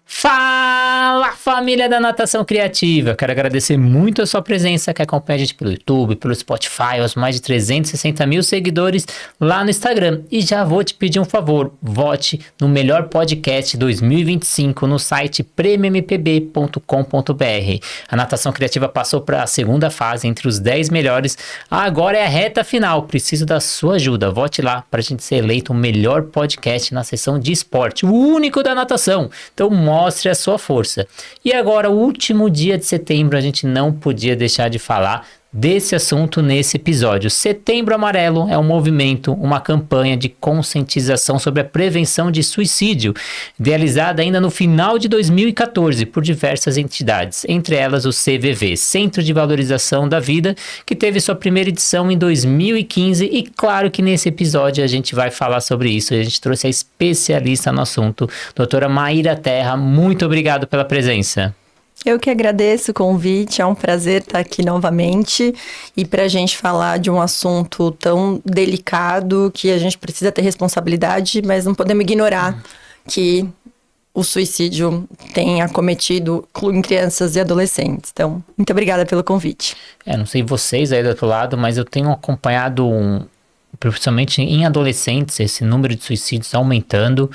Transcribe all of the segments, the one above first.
Fala, família da Natação Criativa! Quero agradecer muito a sua presença que acompanha a gente pelo YouTube, pelo Spotify, aos mais de 360 mil seguidores lá no Instagram. E já vou te pedir um favor, vote no melhor podcast 2025 no site premiumpb.com.br. A Natação Criativa passou para a segunda fase entre os 10 melhores, agora é a reta final, preciso da sua ajuda. Vote lá para a gente ser eleito o melhor podcast na seção de esporte, o único da natação. Então mostre a sua força. E agora, o último dia de setembro, a gente não podia deixar de falar desse assunto nesse episódio. Setembro Amarelo é um movimento, uma campanha de conscientização sobre a prevenção de suicídio, idealizada ainda no final de 2014 por diversas entidades, entre elas o CVV, Centro de Valorização da Vida, que teve sua primeira edição em 2015 e claro que nesse episódio a gente vai falar sobre isso. A gente trouxe a especialista no assunto, doutora Maíra Terra. Muito obrigado pela presença. Eu que agradeço o convite, é um prazer estar aqui novamente e para a gente falar de um assunto tão delicado que a gente precisa ter responsabilidade, mas não podemos ignorar que o suicídio tem acometido em crianças e adolescentes. Então, muito obrigada pelo convite. Não sei vocês aí do outro lado, mas eu tenho acompanhado principalmente em adolescentes, esse número de suicídios aumentando.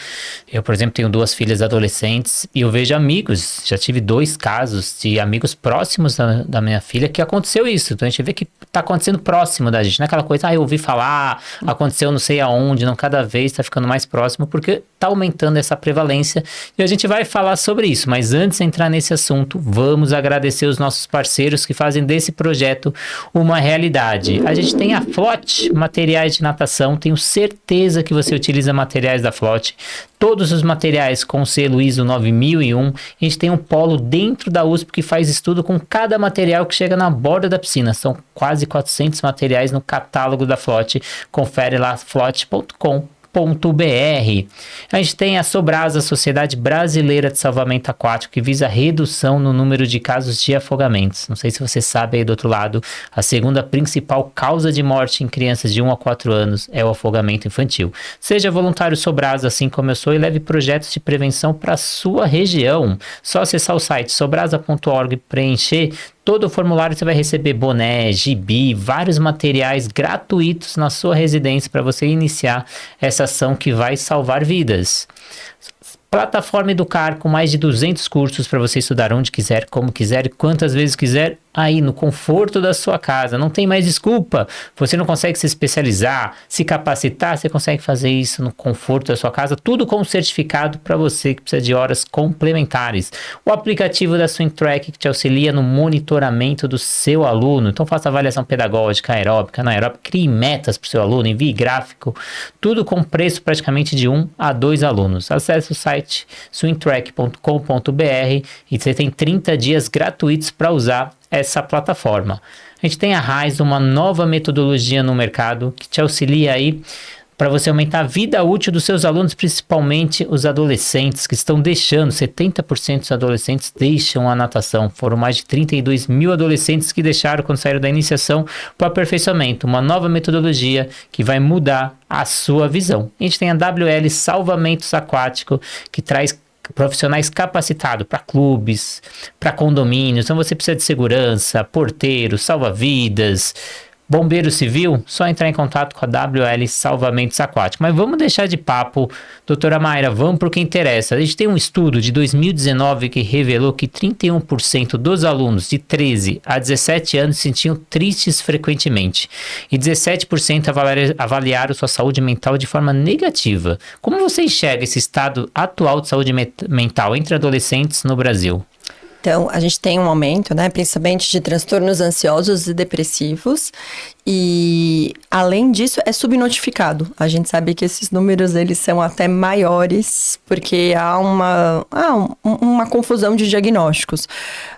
Eu, por exemplo, tenho 2 filhas adolescentes e eu vejo amigos, já tive 2 casos de amigos próximos da minha filha que aconteceu isso. Então a gente vê que tá acontecendo próximo da gente, não é aquela coisa, eu ouvi falar, aconteceu não sei aonde, não, cada vez tá ficando mais próximo porque tá aumentando essa prevalência e a gente vai falar sobre isso. Mas antes de entrar nesse assunto, vamos agradecer os nossos parceiros que fazem desse projeto uma realidade. A gente tem a Flote Materiais de Natação, tenho certeza que você utiliza materiais da Flote, todos os materiais com selo ISO 9001. A gente tem um polo dentro da USP que faz estudo com cada material que chega na borda da piscina, são quase 400 materiais no catálogo da Flote, confere lá flote.com.br. A gente tem a Sobrasa, Sociedade Brasileira de Salvamento Aquático, que visa a redução no número de casos de afogamentos. Não sei se você sabe aí do outro lado, a segunda principal causa de morte em crianças de 1 a 4 anos é o afogamento infantil. Seja voluntário Sobrasa, assim como eu sou, e leve projetos de prevenção para a sua região. Só acessar o site sobrasa.org, preencher todo o formulário, você vai receber boné, gibi, vários materiais gratuitos na sua residência para você iniciar essa ação que vai salvar vidas. Plataforma Educar, com mais de 200 cursos para você estudar onde quiser, como quiser e quantas vezes quiser, aí no conforto da sua casa. Não tem mais desculpa. Você não consegue se especializar, se capacitar, você consegue fazer isso no conforto da sua casa, tudo com certificado para você que precisa de horas complementares. O aplicativo da SwimTrack que te auxilia no monitoramento do seu aluno. Então faça avaliação pedagógica, aeróbica, anaeróbica, crie metas para o seu aluno, envie gráfico, tudo com preço praticamente de 1 a 2 alunos. Acesse o site swimtrack.com.br e você tem 30 dias gratuitos para usar essa plataforma. A gente tem a Raiz, uma nova metodologia no mercado que te auxilia aí para você aumentar a vida útil dos seus alunos, principalmente os adolescentes que estão deixando, 70% dos adolescentes deixam a natação. Foram mais de 32 mil adolescentes que deixaram quando saíram da iniciação para o aperfeiçoamento. Uma nova metodologia que vai mudar a sua visão. A gente tem a WL Salvamentos Aquático, que traz profissionais capacitados para clubes, para condomínios. Então você precisa de segurança, porteiro, salva-vidas, bombeiro civil, só entrar em contato com a WL Salvamentos Aquáticos. Mas vamos deixar de papo, doutora Maíra, vamos para o que interessa. A gente tem um estudo de 2019 que revelou que 31% dos alunos de 13 a 17 anos se sentiam tristes frequentemente e 17% avaliaram sua saúde mental de forma negativa. Como você enxerga esse estado atual de saúde mental entre adolescentes no Brasil? Então, a gente tem um aumento, né, principalmente de transtornos ansiosos e depressivos, e além disso é subnotificado. A gente sabe que esses números eles são até maiores, porque há uma confusão de diagnósticos.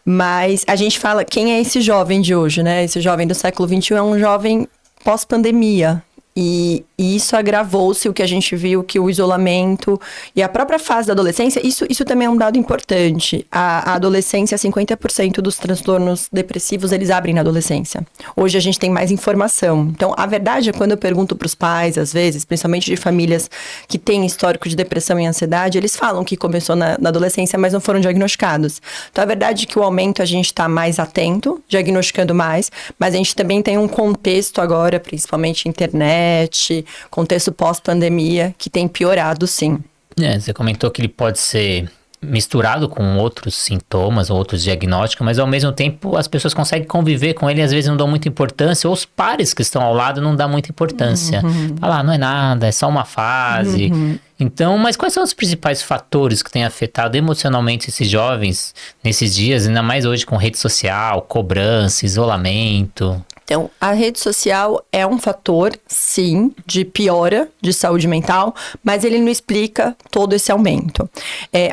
Mas a gente fala, quem é esse jovem de hoje, né? Esse jovem do século XXI é um jovem pós-pandemia. E isso agravou-se, o que a gente viu, que o isolamento e a própria fase da adolescência, isso também é um dado importante. A adolescência, 50% dos transtornos depressivos, eles abrem na adolescência. Hoje a gente tem mais informação. Então, a verdade é quando eu pergunto para os pais, às vezes, principalmente de famílias que têm histórico de depressão e ansiedade, eles falam que começou na adolescência, mas não foram diagnosticados. Então, a verdade é que o aumento a gente está mais atento, diagnosticando mais, mas a gente também tem um contexto agora, principalmente internet, contexto pós-pandemia, que tem piorado, sim. Você comentou que ele pode ser misturado com outros sintomas ou outros diagnósticos, mas ao mesmo tempo as pessoas conseguem conviver com ele e às vezes não dão muita importância, ou os pares que estão ao lado não dão muita importância. Falar, não é nada, é só uma fase. Então, mas quais são os principais fatores que têm afetado emocionalmente esses jovens nesses dias, ainda mais hoje com rede social, cobrança, isolamento? Então, a rede social é um fator, sim, de piora de saúde mental, mas ele não explica todo esse aumento.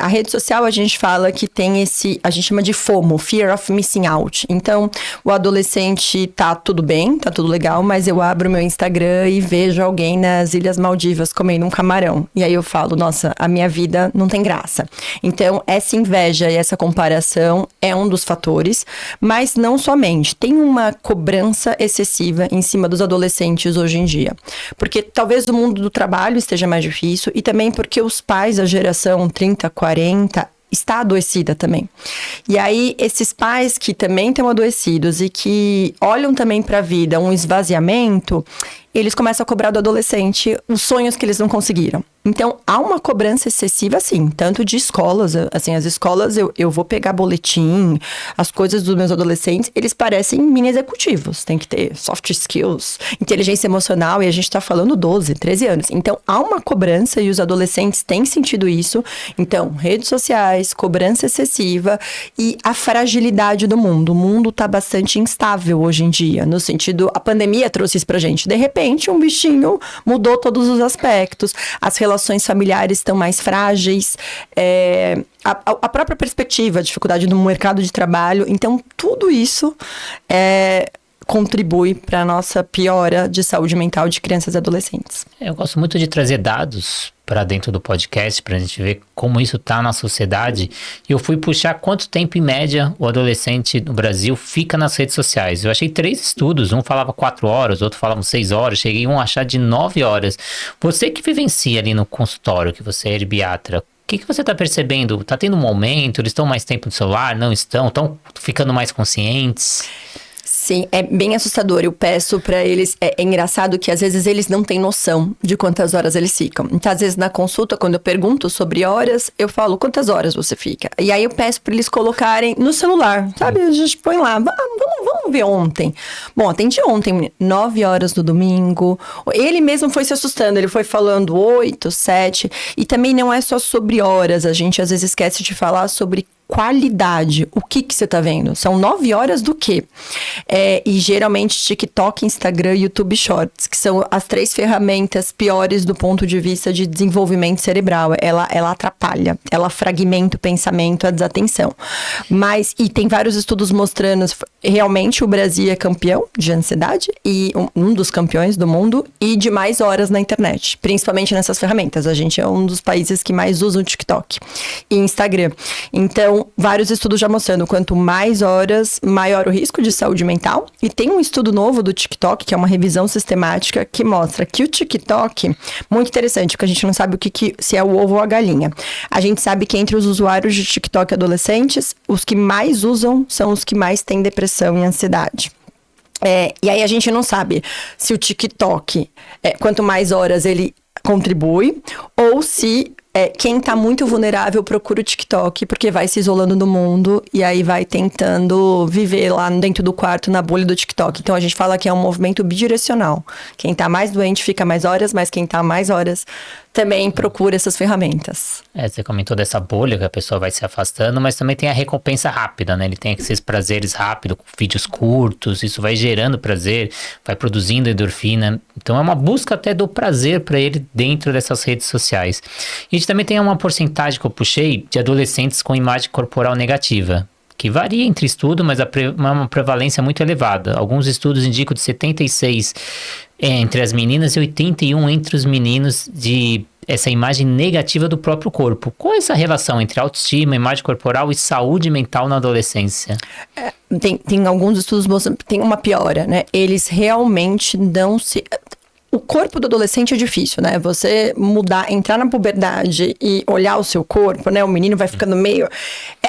A rede social, a gente fala que tem a gente chama de FOMO, Fear of Missing Out. Então, o adolescente tá tudo bem, tá tudo legal, mas eu abro meu Instagram e vejo alguém nas Ilhas Maldivas comendo um camarão. E aí eu falo, nossa, a minha vida não tem graça. Então, essa inveja e essa comparação é um dos fatores, mas não somente. Tem uma cobrança excessiva em cima dos adolescentes hoje em dia. Porque talvez o mundo do trabalho esteja mais difícil e também porque os pais da geração 30, 40 está adoecida também. E aí, esses pais que também estão adoecidos e que olham também para a vida um esvaziamento, eles começam a cobrar do adolescente os sonhos que eles não conseguiram. Então, há uma cobrança excessiva, sim, tanto de escolas, assim, as escolas, eu vou pegar boletim, as coisas dos meus adolescentes, eles parecem mini executivos, tem que ter soft skills, inteligência emocional, e a gente tá falando 12, 13 anos. Então, há uma cobrança e os adolescentes têm sentido isso. Então, redes sociais, cobrança excessiva e a fragilidade do mundo. O mundo tá bastante instável hoje em dia, no sentido, a pandemia trouxe isso pra gente. De repente, um bichinho mudou todos os aspectos, as relações familiares estão mais frágeis, a própria perspectiva, a dificuldade no mercado de trabalho. Então, tudo isso contribui para a nossa piora de saúde mental de crianças e adolescentes. Eu gosto muito de trazer dados para dentro do podcast, para a gente ver como isso está na sociedade. E eu fui puxar quanto tempo, em média, o adolescente no Brasil fica nas redes sociais. Eu achei 3 estudos, um falava 4 horas, outro falava 6 horas, cheguei a achar de 9 horas. Você que vivencia ali no consultório, que você é herbiatra, o que você está percebendo? Está tendo um aumento? Eles estão mais tempo no celular? Não estão? Estão ficando mais conscientes? Sim, é bem assustador. Eu peço pra eles... É engraçado que às vezes eles não têm noção de quantas horas eles ficam. Então, às vezes na consulta, quando eu pergunto sobre horas, eu falo, quantas horas você fica? E aí eu peço pra eles colocarem no celular, sabe? A gente põe lá, vamos ver ontem. Bom, atendi ontem, 9 horas no domingo. Ele mesmo foi se assustando, ele foi falando 8, 7. E também não é só sobre horas, a gente às vezes esquece de falar sobre qualidade. O que você tá vendo? São 9 horas do quê? E geralmente TikTok, Instagram e YouTube Shorts, que são as 3 ferramentas piores do ponto de vista de desenvolvimento cerebral. Ela atrapalha, ela fragmenta o pensamento, a desatenção. E tem vários estudos mostrando, realmente o Brasil é campeão de ansiedade, e um dos campeões do mundo, e de mais horas na internet, principalmente nessas ferramentas. A gente é um dos países que mais usa o TikTok e Instagram. Então, vários estudos já mostrando quanto mais horas, maior o risco de saúde mental. E tem um estudo novo do TikTok, que é uma revisão sistemática, que mostra que o TikTok, muito interessante, porque a gente não sabe se é o ovo ou a galinha. A gente sabe que entre os usuários de TikTok adolescentes, os que mais usam são os que mais têm depressão e ansiedade. E aí a gente não sabe se o TikTok, quanto mais horas ele contribui, ou se quem tá muito vulnerável procura o TikTok, porque vai se isolando do mundo e aí vai tentando viver lá dentro do quarto, na bolha do TikTok. Então a gente fala que é um movimento bidirecional. Quem tá mais doente fica mais horas, mas quem tá mais horas também procura essas ferramentas. Você comentou dessa bolha que a pessoa vai se afastando, mas também tem a recompensa rápida, né? Ele tem esses prazeres rápidos, vídeos curtos, isso vai gerando prazer, vai produzindo endorfina. Então é uma busca até do prazer para ele dentro dessas redes sociais. E a gente também tem uma porcentagem que eu puxei de adolescentes com imagem corporal negativa, que varia entre estudos, mas uma prevalência muito elevada. Alguns estudos indicam de 76 entre as meninas e 81 entre os meninos de essa imagem negativa do próprio corpo. Qual é essa relação entre autoestima, imagem corporal e saúde mental na adolescência? Tem alguns estudos mostrando que tem uma piora, né? Eles realmente não se... O corpo do adolescente é difícil, né? Você mudar, entrar na puberdade e olhar o seu corpo, né? O menino vai ficando meio...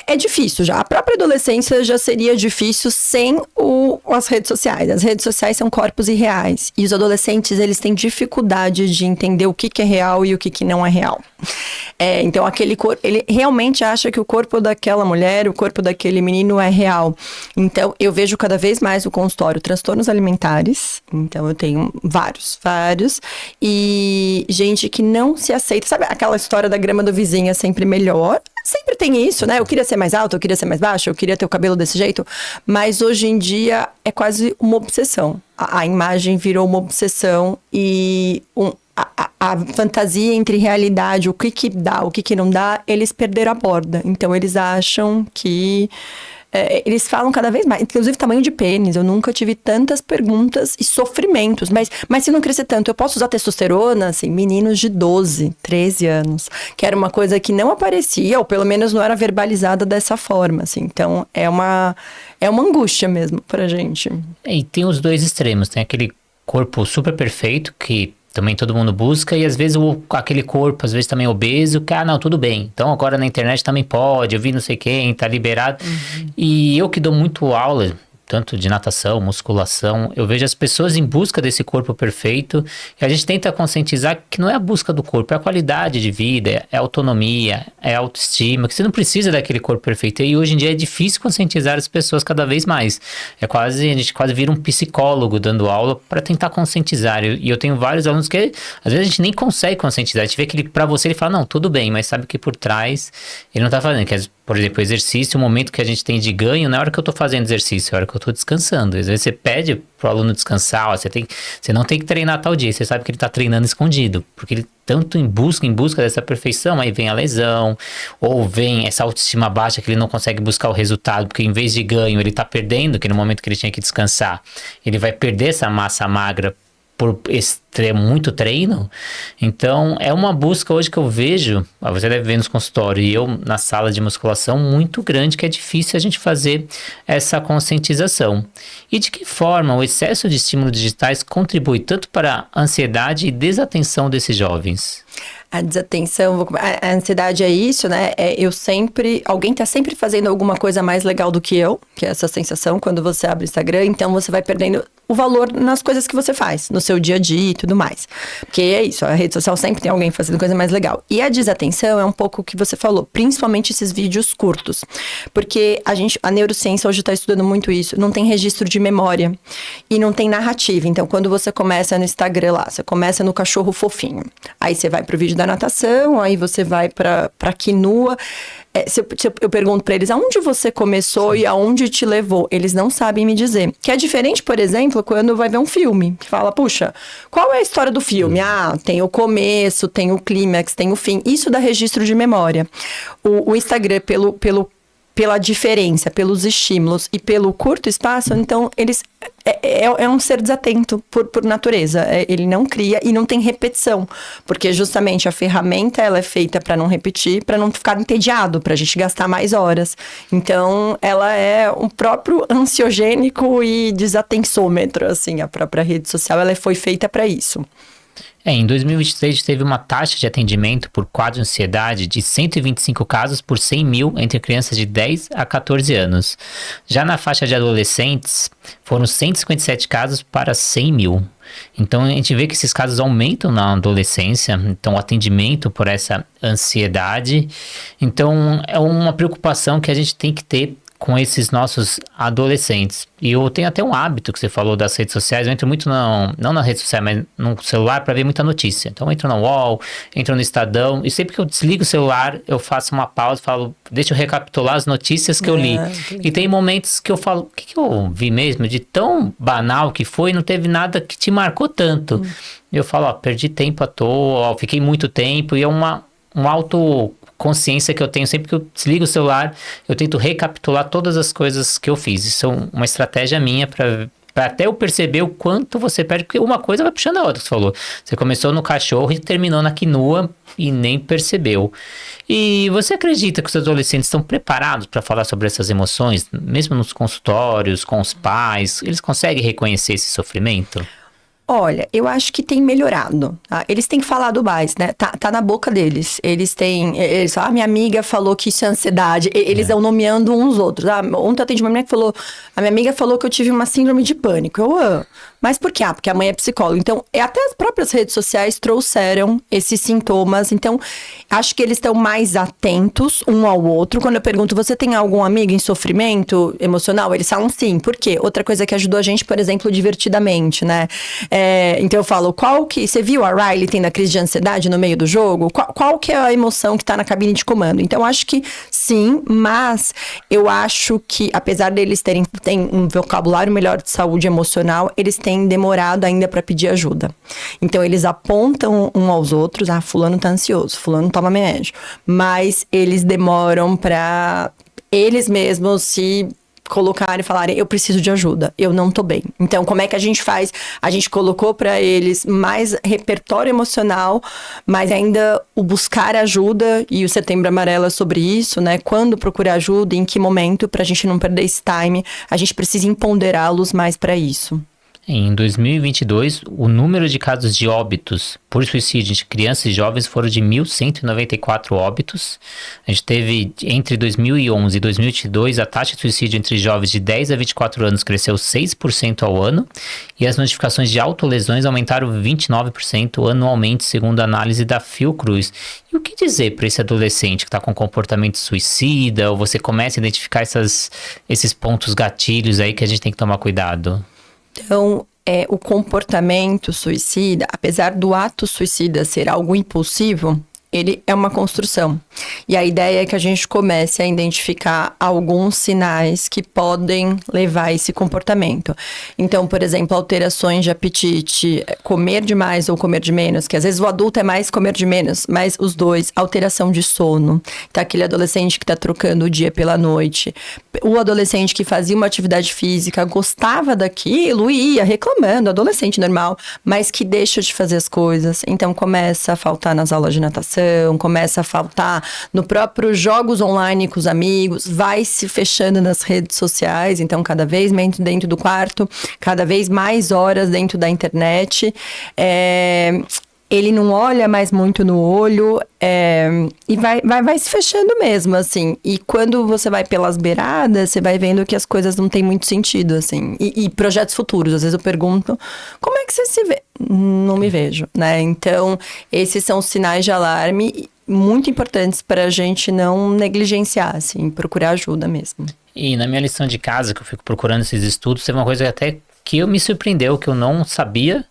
É difícil já. A própria adolescência já seria difícil sem as redes sociais. As redes sociais são corpos irreais. E os adolescentes, eles têm dificuldade de entender o que é real e o que não é real. Então, aquele corpo... Ele realmente acha que o corpo daquela mulher, o corpo daquele menino é real. Então, eu vejo cada vez mais no consultório transtornos alimentares. Então, eu tenho vários. E gente que não se aceita. Sabe aquela história da grama do vizinho é sempre melhor? Sempre tem isso, né? Eu queria ser mais alta, eu queria ser mais baixa, eu queria ter o cabelo desse jeito. Mas hoje em dia é quase uma obsessão. A imagem virou uma obsessão e a fantasia entre realidade, o que dá, o que não dá, eles perderam a borda. Então eles acham que... eles falam cada vez mais, inclusive tamanho de pênis. Eu nunca tive tantas perguntas e sofrimentos. Mas se não crescer tanto, eu posso usar testosterona? Assim, meninos de 12, 13 anos. Que era uma coisa que não aparecia, ou pelo menos não era verbalizada dessa forma. Assim. Então, é uma angústia mesmo pra gente. E tem os dois extremos. Tem aquele corpo super perfeito que também todo mundo busca, e às vezes aquele corpo, às vezes também obeso, que, não, tudo bem. Então agora na internet também pode, eu vi não sei quem, tá liberado. E eu que dou muito aula, tanto de natação, musculação, eu vejo as pessoas em busca desse corpo perfeito, e a gente tenta conscientizar que não é a busca do corpo, é a qualidade de vida, é a autonomia, é a autoestima, que você não precisa daquele corpo perfeito. E hoje em dia é difícil conscientizar as pessoas cada vez mais. A gente quase vira um psicólogo dando aula para tentar conscientizar. E eu tenho vários alunos que às vezes a gente nem consegue conscientizar. A gente vê que pra você ele fala, não, tudo bem, mas sabe que por trás ele não tá fazendo, por exemplo, o exercício, o momento que a gente tem de ganho, não é a hora que eu tô fazendo exercício, é a hora que eu tô descansando. Às vezes você pede pro aluno descansar, você não tem que treinar tal dia, você sabe que ele tá treinando escondido, porque ele tanto em busca dessa perfeição, aí vem a lesão, ou vem essa autoestima baixa que ele não consegue buscar o resultado, porque em vez de ganho ele tá perdendo, que no momento que ele tinha que descansar, ele vai perder essa massa magra por muito treino. Então é uma busca hoje que eu vejo, você deve ver nos consultórios e eu na sala de musculação, muito grande, que é difícil a gente fazer essa conscientização. E de que forma o excesso de estímulos digitais contribui tanto para a ansiedade e desatenção desses jovens? A desatenção, a ansiedade é isso, né? Alguém tá sempre fazendo alguma coisa mais legal do que eu, que é essa sensação quando você abre o Instagram, então você vai perdendo o valor nas coisas que você faz, no seu dia a dia e tudo mais. Porque é isso, a rede social sempre tem alguém fazendo coisa mais legal. E a desatenção é um pouco o que você falou, principalmente esses vídeos curtos. Porque a neurociência hoje está estudando muito isso, não tem registro de memória e não tem narrativa. Então, quando você começa no Instagram lá, você começa no cachorro fofinho, aí você vai pro vídeo da natação, aí você vai pra quinua. Eu pergunto pra eles, aonde você começou e aonde te levou? Eles não sabem me dizer. Que é diferente, por exemplo, quando vai ver um filme. Que fala, puxa, qual é a história do filme? Tem o começo, tem o clímax, tem o fim. Isso dá registro de memória. O Instagram, pela diferença, pelos estímulos e pelo curto espaço, então eles é um ser desatento por natureza. Ele não cria e não tem repetição, porque justamente a ferramenta ela é feita para não repetir, para não ficar entediado, para a gente gastar mais horas. Então ela é um próprio ansiogênico e desatensômetro, assim, a própria rede social ela foi feita para isso. Em 2023 teve uma taxa de atendimento por quadro de ansiedade de 125 casos por 100 mil entre crianças de 10 a 14 anos. Já na faixa de adolescentes, foram 157 casos para 100 mil. Então a gente vê que esses casos aumentam na adolescência, então o atendimento por essa ansiedade. Então é uma preocupação que a gente tem que ter com esses nossos adolescentes. E eu tenho até um hábito que você falou das redes sociais, eu entro muito não na rede social, mas no celular para ver muita notícia. Então eu entro no UOL, entro no Estadão, e sempre que eu desligo o celular, eu faço uma pausa e falo, deixa eu recapitular as notícias que eu li. E tem momentos que eu falo, o que eu vi mesmo? De tão banal que foi, não teve nada que te marcou tanto. E eu falo, perdi tempo à toa, fiquei muito tempo, e é um autoconsciência que eu tenho. Sempre que eu desligo o celular, eu tento recapitular todas as coisas que eu fiz. Isso é uma estratégia minha para até eu perceber o quanto você perde, porque uma coisa vai puxando a outra, que você falou. Você começou no cachorro e terminou na quinua e nem percebeu. E você acredita que os adolescentes estão preparados para falar sobre essas emoções, mesmo nos consultórios, com os pais? Eles conseguem reconhecer esse sofrimento? Olha, eu acho que tem melhorado, tá? Eles têm falado mais, né? Tá na boca deles. Eles falam, minha amiga falou que isso é ansiedade. Eles vão nomeando uns outros. Ontem eu atendi uma menina que falou, a minha amiga falou que eu tive uma síndrome de pânico. Mas por quê? Porque a mãe é psicóloga. Então, até as próprias redes sociais trouxeram esses sintomas. Então, acho que eles estão mais atentos um ao outro. Quando eu pergunto, você tem algum amigo em sofrimento emocional? Eles falam sim. Por quê? Outra coisa que ajudou a gente, por exemplo, Divertidamente, né? Então, eu falo, você viu a Riley tendo a crise de ansiedade no meio do jogo? Qual que é a emoção que tá na cabine de comando? Então, acho que sim, mas eu acho que, apesar deles terem um vocabulário melhor de saúde emocional, eles têm demorado ainda para pedir ajuda. Então, eles apontam um aos outros, fulano tá ansioso, fulano toma remédio. Mas eles demoram para eles mesmos se colocarem e falarem, eu preciso de ajuda, eu não tô bem. Então, como é que a gente faz? A gente colocou para eles mais repertório emocional, mas ainda o buscar ajuda, e o Setembro Amarelo é sobre isso, né? Quando procurar ajuda, em que momento, pra gente não perder esse time, a gente precisa empoderá-los mais para isso. Em 2022, o número de casos de óbitos por suicídio de crianças e jovens foram de 1.194 óbitos. A gente teve, entre 2011 e 2022, a taxa de suicídio entre jovens de 10 a 24 anos cresceu 6% ao ano e as notificações de autolesões aumentaram 29% anualmente, segundo a análise da Fiocruz. E o que dizer para esse adolescente que está com comportamento suicida, ou você começa a identificar esses pontos gatilhos aí que a gente tem que tomar cuidado? Então, o comportamento suicida, apesar do ato suicida ser algo impulsivo, ele é uma construção. E a ideia é que a gente comece a identificar alguns sinais que podem levar a esse comportamento. Então, por exemplo, alterações de apetite, comer demais ou comer de menos, que às vezes o adulto é mais comer de menos, mas os dois, alteração de sono. Tá, aquele adolescente que tá trocando o dia pela noite. O adolescente que fazia uma atividade física, gostava daquilo e ia reclamando, adolescente normal, mas que deixa de fazer as coisas. Então, começa a faltar nas aulas de natação, começa a faltar no próprio jogos online com os amigos, vai se fechando nas redes sociais, então cada vez menos dentro do quarto, cada vez mais horas dentro da internet, ele não olha mais muito no olho, e vai se fechando mesmo, assim. E quando você vai pelas beiradas, você vai vendo que as coisas não têm muito sentido, assim. E projetos futuros, às vezes eu pergunto, como é que você se vê? Não me vejo, né? Então, esses são sinais de alarme muito importantes para a gente não negligenciar, assim, procurar ajuda mesmo. E na minha lição de casa, que eu fico procurando esses estudos, teve uma coisa até que me surpreendeu, que eu não sabia,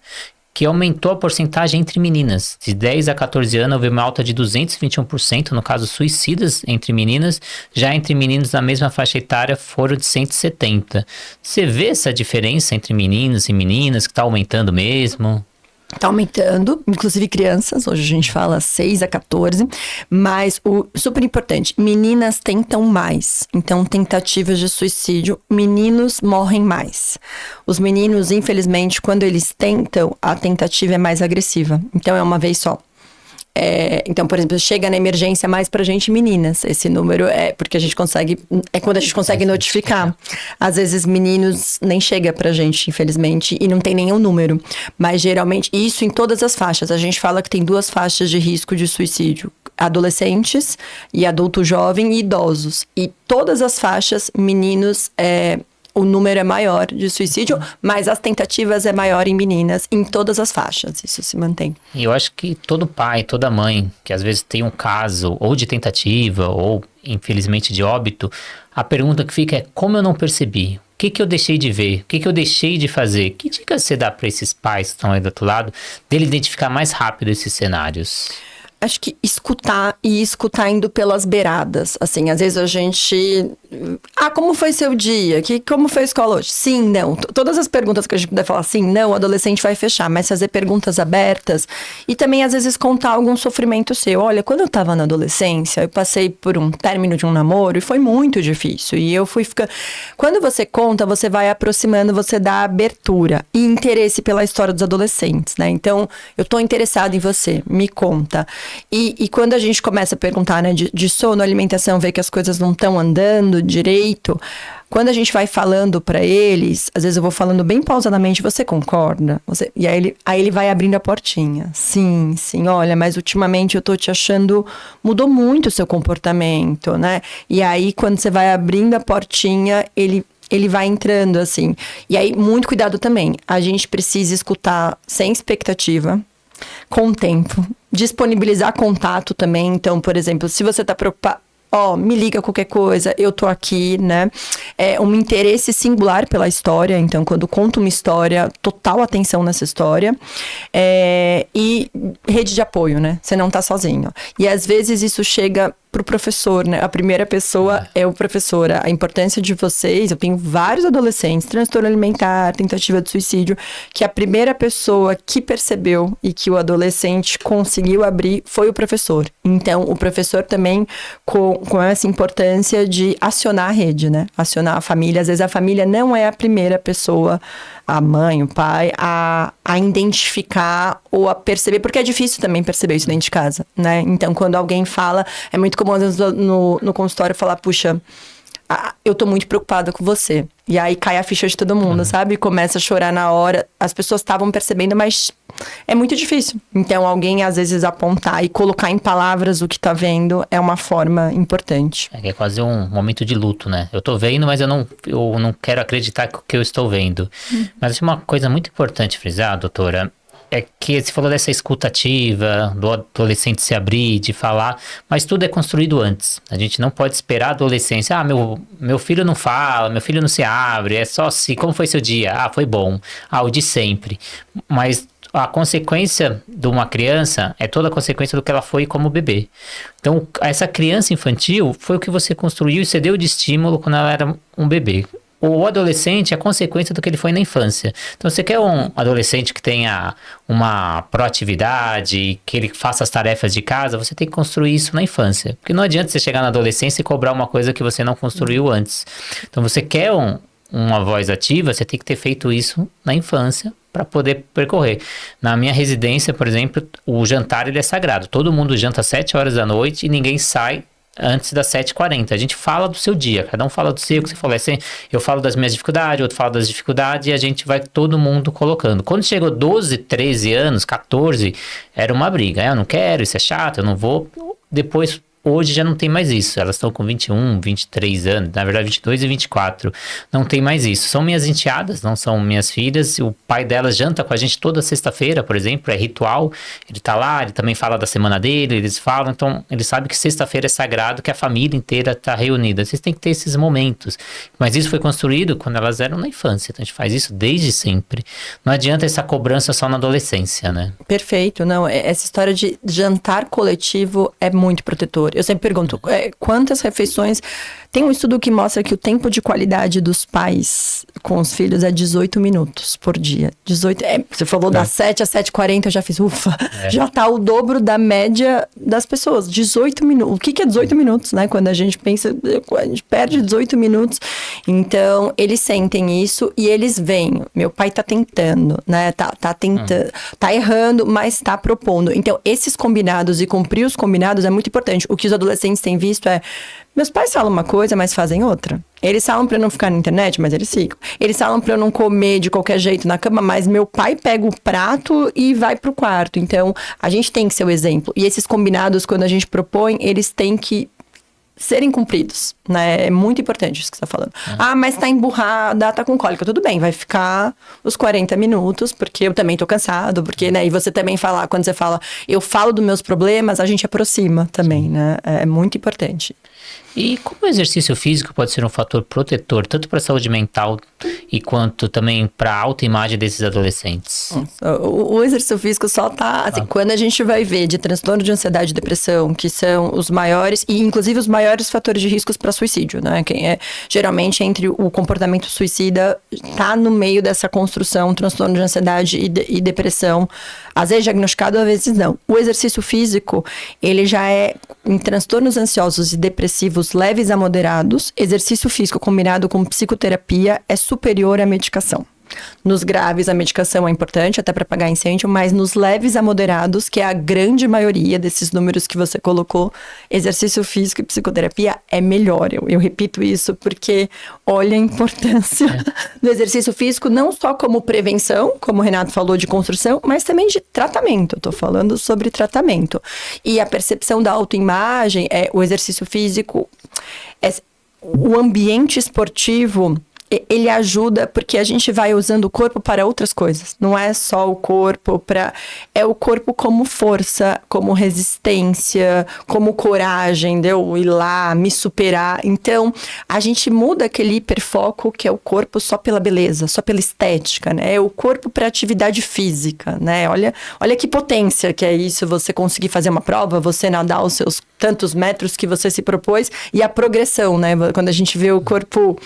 que aumentou a porcentagem entre meninas. De 10 a 14 anos, houve uma alta de 221%, no caso, suicidas entre meninas. Já entre meninos na mesma faixa etária foram de 170%. Você vê essa diferença entre meninos e meninas, que está aumentando mesmo? Tá aumentando, inclusive crianças, hoje a gente fala 6 a 14, mas o super importante, meninas tentam mais, então tentativas de suicídio, meninos morrem mais. Os meninos, infelizmente, quando eles tentam, a tentativa é mais agressiva, então é uma vez só. Então, por exemplo, chega na emergência mais pra gente meninas. Esse número é porque a gente consegue... É quando a gente consegue notificar. Às vezes, meninos nem chega pra gente, infelizmente, e não tem nenhum número. Mas, geralmente, isso em todas as faixas. A gente fala que tem 2 faixas de risco de suicídio. Adolescentes e adulto jovem e idosos. E todas as faixas, meninos... O número é maior de suicídio, mas as tentativas é maior em meninas, em todas as faixas, isso se mantém. E eu acho que todo pai, toda mãe, que às vezes tem um caso ou de tentativa ou, infelizmente, de óbito, a pergunta que fica é, como eu não percebi? O que eu deixei de ver? O que eu deixei de fazer? Que dica você dá para esses pais que estão aí do outro lado, dele identificar mais rápido esses cenários? acho que escutar e escutar indo pelas beiradas. Assim, às vezes a gente... como foi seu dia? Como foi a escola hoje? Sim, não. Todas as perguntas que a gente puder falar sim, não, o adolescente vai fechar. Mas fazer perguntas abertas e também, às vezes, contar algum sofrimento seu. Olha, quando eu tava na adolescência, eu passei por um término de um namoro e foi muito difícil. E eu fui ficando... Quando você conta, você vai aproximando, você dá abertura e interesse pela história dos adolescentes, né? Então, eu tô interessada em você, me conta. E quando a gente começa a perguntar, né, de sono, alimentação, ver que as coisas não estão andando direito, quando a gente vai falando para eles, às vezes eu vou falando bem pausadamente, você concorda? E aí ele vai abrindo a portinha. Sim, olha, mas ultimamente eu tô te achando, mudou muito o seu comportamento, né? E aí quando você vai abrindo a portinha, ele vai entrando, assim. E aí, muito cuidado também. A gente precisa escutar sem expectativa, com tempo. Disponibilizar contato também. Então, por exemplo, se você tá preocupado, me liga qualquer coisa, eu tô aqui, né? Um interesse singular pela história. Então, quando conta uma história, total atenção nessa história. E rede de apoio, né? Você não tá sozinho. E às vezes isso chega pro professor, né? A primeira pessoa é o professor. A importância de vocês, eu tenho vários adolescentes, transtorno alimentar, tentativa de suicídio, que a primeira pessoa que percebeu e que o adolescente conseguiu abrir foi o professor. Então, o professor também com essa importância de acionar a rede, né? Acionar a família. Às vezes a família não é a primeira pessoa, a mãe, o pai, a identificar ou a perceber, porque é difícil também perceber isso dentro de casa, né? Então, quando alguém fala, é muito comum, às vezes, no consultório falar, puxa, eu tô muito preocupada com você. E aí cai a ficha de todo mundo, sabe? Começa a chorar na hora. As pessoas estavam percebendo, mas é muito difícil. Então, alguém, às vezes, apontar e colocar em palavras o que tá vendo é uma forma importante. É quase um momento de luto, né? Eu tô vendo, mas eu não quero acreditar que eu estou vendo. Mas uma coisa muito importante frisar, doutora, é que você falou dessa escuta ativa, do adolescente se abrir, de falar, mas tudo é construído antes. A gente não pode esperar a adolescência. Meu filho não fala, meu filho não se abre, é só assim, como foi seu dia? Foi bom. O de sempre. Mas a consequência de uma criança é toda a consequência do que ela foi como bebê. Então, essa criança infantil foi o que você construiu e você deu de estímulo quando ela era um bebê. O adolescente é a consequência do que ele foi na infância. Então, você quer um adolescente que tenha uma proatividade, que ele faça as tarefas de casa, você tem que construir isso na infância. Porque não adianta você chegar na adolescência e cobrar uma coisa que você não construiu antes. Então, você quer uma voz ativa, você tem que ter feito isso na infância para poder percorrer. Na minha residência, por exemplo, o jantar ele é sagrado. Todo mundo janta às 7 horas da noite e ninguém sai antes das 7h40. A gente fala do seu dia, cada um fala do seu, que você falou, assim, eu falo das minhas dificuldades, outro fala das dificuldades, e a gente vai todo mundo colocando. Quando chegou 12, 13 anos, 14, era uma briga. Eu não quero, isso é chato, eu não vou. Depois, hoje já não tem mais isso. Elas estão com 21, 23 anos, na verdade 22 e 24. Não tem mais isso. São minhas enteadas, não são minhas filhas. O pai delas janta com a gente toda sexta-feira, por exemplo, é ritual. Ele tá lá, ele também fala da semana dele, eles falam. Então, ele sabe que sexta-feira é sagrado, que a família inteira tá reunida. Vocês têm que ter esses momentos. Mas isso foi construído quando elas eram na infância. Então, a gente faz isso desde sempre. Não adianta essa cobrança só na adolescência, né? Perfeito. Não, essa história de jantar coletivo é muito protetor. Eu sempre pergunto, quantas refeições... Tem um estudo que mostra que o tempo de qualidade dos pais com os filhos é 18 minutos por dia. 18, você falou das 7 às 7h40, eu já fiz, já tá o dobro da média das pessoas. 18 minutos. O que é 18 minutos, né? Quando a gente pensa, a gente perde 18 minutos. Então, eles sentem isso e eles veem. Meu pai tá tentando, né? Tá tentando, tá errando, mas tá propondo. Então, esses combinados e cumprir os combinados é muito importante. O que os adolescentes têm visto é... Meus pais falam uma coisa, mas fazem outra. Eles falam pra eu não ficar na internet, mas eles ficam. Eles falam pra eu não comer de qualquer jeito na cama, mas meu pai pega o prato e vai pro quarto. Então, a gente tem que ser o exemplo. E esses combinados, quando a gente propõe, eles têm que serem cumpridos, né? É muito importante isso que você tá falando. Mas tá emburrada, tá com cólica. Tudo bem, vai ficar os 40 minutos, porque eu também tô cansado, porque, né? E você também fala, quando você fala, eu falo dos meus problemas, a gente aproxima também, né? É muito importante. E como o exercício físico pode ser um fator protetor, tanto para a saúde mental e quanto também para a autoimagem desses adolescentes? O exercício físico só tá, assim, quando a gente vai ver de transtorno de ansiedade e depressão, que são os maiores, e inclusive os maiores fatores de riscos para suicídio, né? Quem é geralmente entre o comportamento suicida, tá no meio dessa construção, transtorno de ansiedade e depressão, às vezes diagnosticado, às vezes não. O exercício físico, ele já é em transtornos ansiosos e depressivos leves a moderados, exercício físico combinado com psicoterapia é superior à medicação. Nos graves, a medicação é importante, até para apagar incêndio, mas nos leves a moderados, que é a grande maioria desses números que você colocou, exercício físico e psicoterapia é melhor. Eu repito isso porque olha a importância do exercício físico, não só como prevenção, como o Renato falou, de construção, mas também de tratamento. Eu tô falando sobre tratamento. E a percepção da autoimagem, o exercício físico, o ambiente esportivo, ele ajuda porque a gente vai usando o corpo para outras coisas. Não é só o corpo para... É o corpo como força, como resistência, como coragem de eu ir lá, me superar. Então, a gente muda aquele hiperfoco que é o corpo só pela beleza, só pela estética, né? É o corpo para atividade física, né? Olha que potência que é isso, você conseguir fazer uma prova, você nadar os seus tantos metros que você se propôs e a progressão, né? Quando a gente vê o corpo...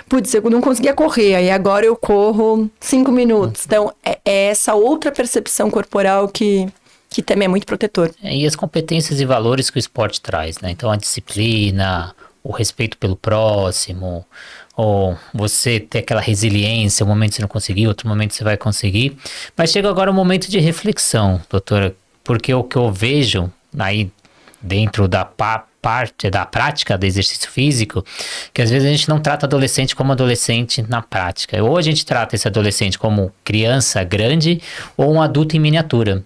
Putz, eu não conseguia correr, aí agora eu corro 5 minutos. Então, é essa outra percepção corporal que também é muito protetor. E as competências e valores que o esporte traz, né? Então, a disciplina, o respeito pelo próximo, ou você ter aquela resiliência, um momento você não conseguiu, outro momento você vai conseguir. Mas chega agora um momento de reflexão, doutora, porque o que eu vejo aí dentro da parte da prática do exercício físico, que às vezes a gente não trata adolescente como adolescente na prática. Ou a gente trata esse adolescente como criança grande ou um adulto em miniatura.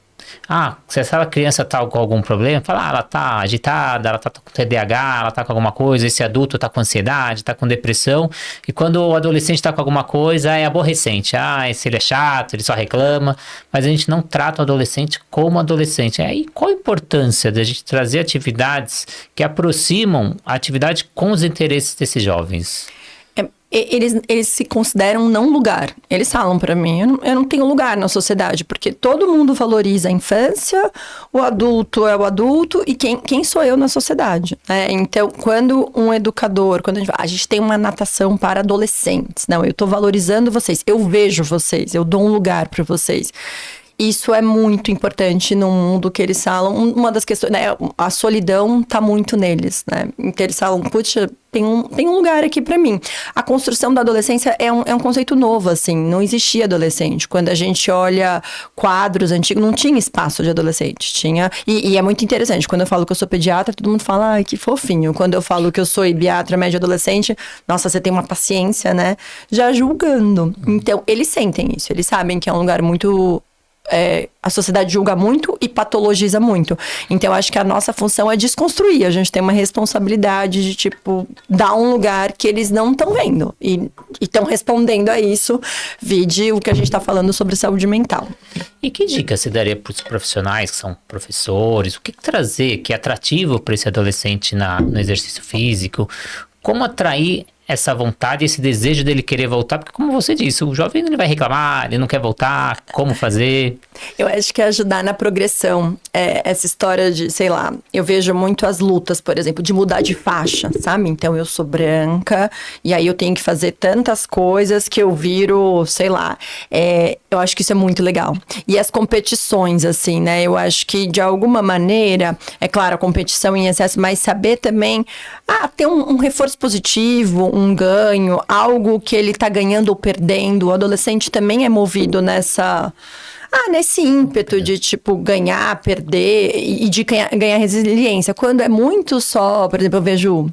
Se essa criança tá com algum problema, fala, ela tá agitada, ela tá com TDAH, ela tá com alguma coisa, esse adulto tá com ansiedade, tá com depressão, e quando o adolescente tá com alguma coisa, é aborrecente, esse ele é chato, ele só reclama, mas a gente não trata o adolescente como adolescente. E qual a importância da gente trazer atividades que aproximam a atividade com os interesses desses jovens? Eles se consideram não lugar. Eles falam pra mim, eu não tenho lugar na sociedade, porque todo mundo valoriza a infância, o adulto é o adulto, e quem sou eu na sociedade? Então, quando um educador, quando a gente tem uma natação para adolescentes, não, eu tô valorizando vocês, eu vejo vocês, eu dou um lugar para vocês. Isso é muito importante no mundo que eles falam. Uma das questões, né, a solidão tá muito neles, né? Então eles falam, puxa, tem um lugar aqui pra mim. A construção da adolescência é um conceito novo, assim, não existia adolescente. Quando a gente olha quadros antigos, não tinha espaço de adolescente, tinha... E é muito interessante, quando eu falo que eu sou pediatra, todo mundo fala, ai, que fofinho. Quando eu falo que eu sou ibiatra médio adolescente, nossa, você tem uma paciência, né? Já julgando. Então, eles sentem isso, eles sabem que é um lugar muito... a sociedade julga muito e patologiza muito. Então, acho que a nossa função é desconstruir. A gente tem uma responsabilidade de, tipo, dar um lugar que eles não estão vendo. E estão respondendo a isso, vide o que a gente está falando sobre saúde mental. E que dica você daria para os profissionais que são professores? O que trazer que é atrativo para esse adolescente no exercício físico? Como atrair essa vontade, esse desejo dele querer voltar? Porque, como você disse, o jovem ele vai reclamar, ele não quer voltar, como fazer? Eu acho que ajudar na progressão, essa história de, sei lá, eu vejo muito as lutas, por exemplo, de mudar de faixa, sabe? Então, eu sou branca, e aí eu tenho que fazer tantas coisas que eu viro, sei lá, eu acho que isso é muito legal. E as competições, assim, né? Eu acho que, de alguma maneira, é claro, a competição em excesso, mas saber também, ter um reforço positivo, um ganho, algo que ele tá ganhando ou perdendo. O adolescente também é movido nesse ímpeto de, tipo, ganhar, perder e de ganhar resiliência. Quando é muito só, por exemplo, eu vejo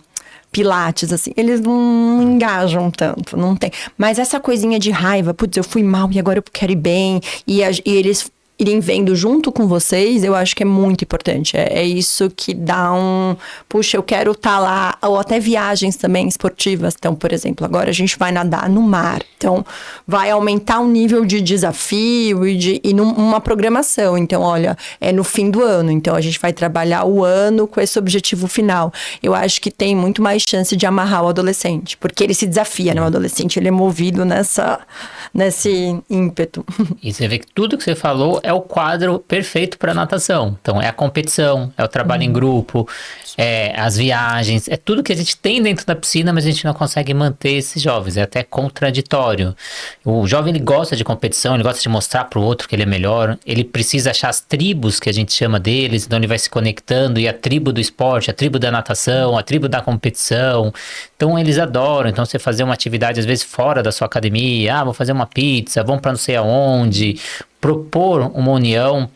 pilates, assim, eles não engajam tanto, não tem. Mas essa coisinha de raiva, putz, eu fui mal e agora eu quero ir bem, e eles irem vendo junto com vocês, eu acho que é muito importante. É isso que dá puxa, eu quero estar lá, ou até viagens também esportivas. Então, por exemplo, agora a gente vai nadar no mar. Então, vai aumentar o nível de desafio e numa programação. Então, olha, é no fim do ano. Então, a gente vai trabalhar o ano com esse objetivo final. Eu acho que tem muito mais chance de amarrar o adolescente, porque ele se desafia, né? O adolescente, ele é movido nesse ímpeto. E você vê que tudo que você falou é o quadro perfeito para natação. Então, é a competição, é o trabalho em grupo, é as viagens, é tudo que a gente tem dentro da piscina, mas a gente não consegue manter esses jovens. É até contraditório. O jovem, ele gosta de competição, ele gosta de mostrar para o outro que ele é melhor, ele precisa achar as tribos que a gente chama deles, então ele vai se conectando, e a tribo do esporte, a tribo da natação, a tribo da competição. Então, eles adoram. Então, você fazer uma atividade, às vezes, fora da sua academia, vou fazer uma pizza, vamos para não sei aonde, propor uma união.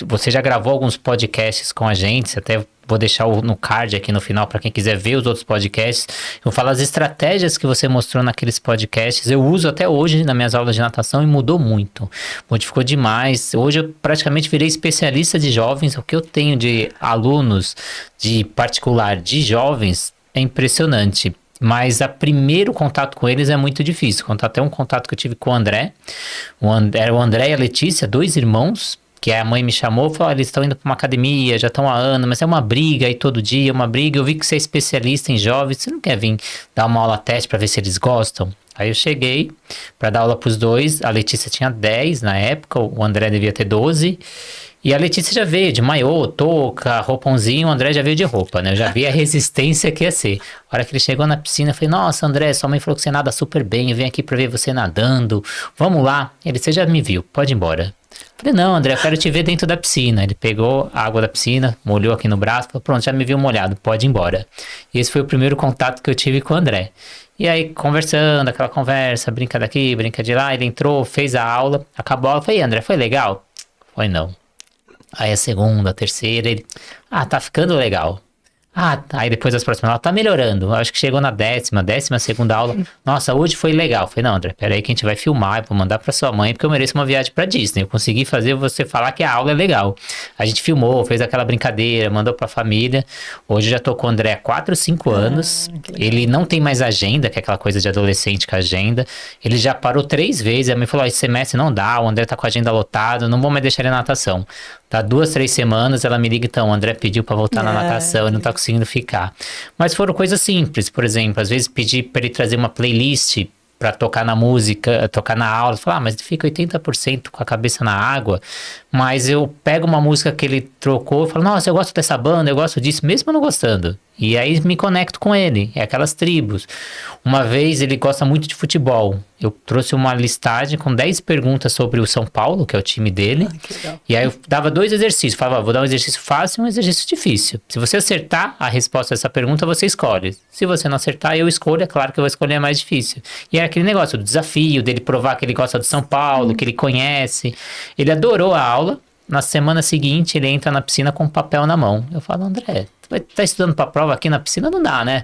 Você já gravou alguns podcasts com a gente, até vou deixar no card aqui no final para quem quiser ver os outros podcasts. Eu falo as estratégias que você mostrou naqueles podcasts, eu uso até hoje nas minhas aulas de natação e mudou muito, modificou demais. Hoje eu praticamente virei especialista de jovens. O que eu tenho de alunos de particular de jovens é impressionante. Mas o primeiro contato com eles é muito difícil. Até um contato que eu tive com o André. Era o André e a Letícia, 2 irmãos, que a mãe me chamou e falou, eles estão indo para uma academia, já estão há anos, mas é uma briga aí todo dia, uma briga. Eu vi que você é especialista em jovens, você não quer vir dar uma aula teste para ver se eles gostam? Aí eu cheguei para dar aula para os 2, a Letícia tinha 10 na época, o André devia ter 12, e a Letícia já veio de maiô, touca, roupãozinho, o André já veio de roupa, né? Eu já vi a resistência que ia ser. A hora que ele chegou na piscina, eu falei, nossa, André, sua mãe falou que você nada super bem, eu vim aqui para ver você nadando, vamos lá. Ele, você já me viu, pode ir embora. Falei, não, André, eu quero te ver dentro da piscina. Ele pegou a água da piscina, molhou aqui no braço, falou, pronto, já me viu molhado, pode ir embora. E esse foi o primeiro contato que eu tive com o André. E aí, conversando, aquela conversa, brinca daqui, brinca de lá, ele entrou, fez a aula, acabou a aula, falei, André, foi legal? Foi não. Aí a segunda, a terceira, ele, tá ficando legal. Aí depois das próximas aulas, tá melhorando. Acho que chegou na 12ª aula. Nossa, hoje foi legal. Falei, não, André, peraí que a gente vai filmar, eu vou mandar pra sua mãe, porque eu mereço uma viagem pra Disney. Eu consegui fazer você falar que a aula é legal. A gente filmou, fez aquela brincadeira, mandou pra família. Hoje eu já tô com o André há 4, 5 anos. Ele não tem mais agenda, que é aquela coisa de adolescente com agenda. Ele já parou 3 vezes. A mãe falou, esse semestre não dá, o André tá com a agenda lotada, não vou mais deixar ele na natação. Tá 2, 3 semanas, ela me liga, então, o André pediu pra voltar na natação, ele não tá conseguindo ficar. Mas foram coisas simples, por exemplo, às vezes pedi pra ele trazer uma playlist pra tocar na música, tocar na aula, falar, mas fica 80% com a cabeça na água, mas eu pego uma música que ele trocou e falo, nossa, eu gosto dessa banda, eu gosto disso, mesmo eu não gostando. E aí me conecto com ele, é aquelas tribos. Uma vez ele gosta muito de futebol. Eu trouxe uma listagem com 10 perguntas sobre o São Paulo, que é o time dele. E aí eu dava 2 exercícios. Falava, vou dar um exercício fácil e um exercício difícil. Se você acertar a resposta dessa pergunta, você escolhe. Se você não acertar, eu escolho. É claro que eu vou escolher a mais difícil. E é aquele negócio do desafio, dele provar que ele gosta do São Paulo, que ele conhece. Ele adorou a aula. Na semana seguinte, ele entra na piscina com um papel na mão. Eu falo, André, tu vai estar estudando para a prova aqui na piscina? Não dá, né?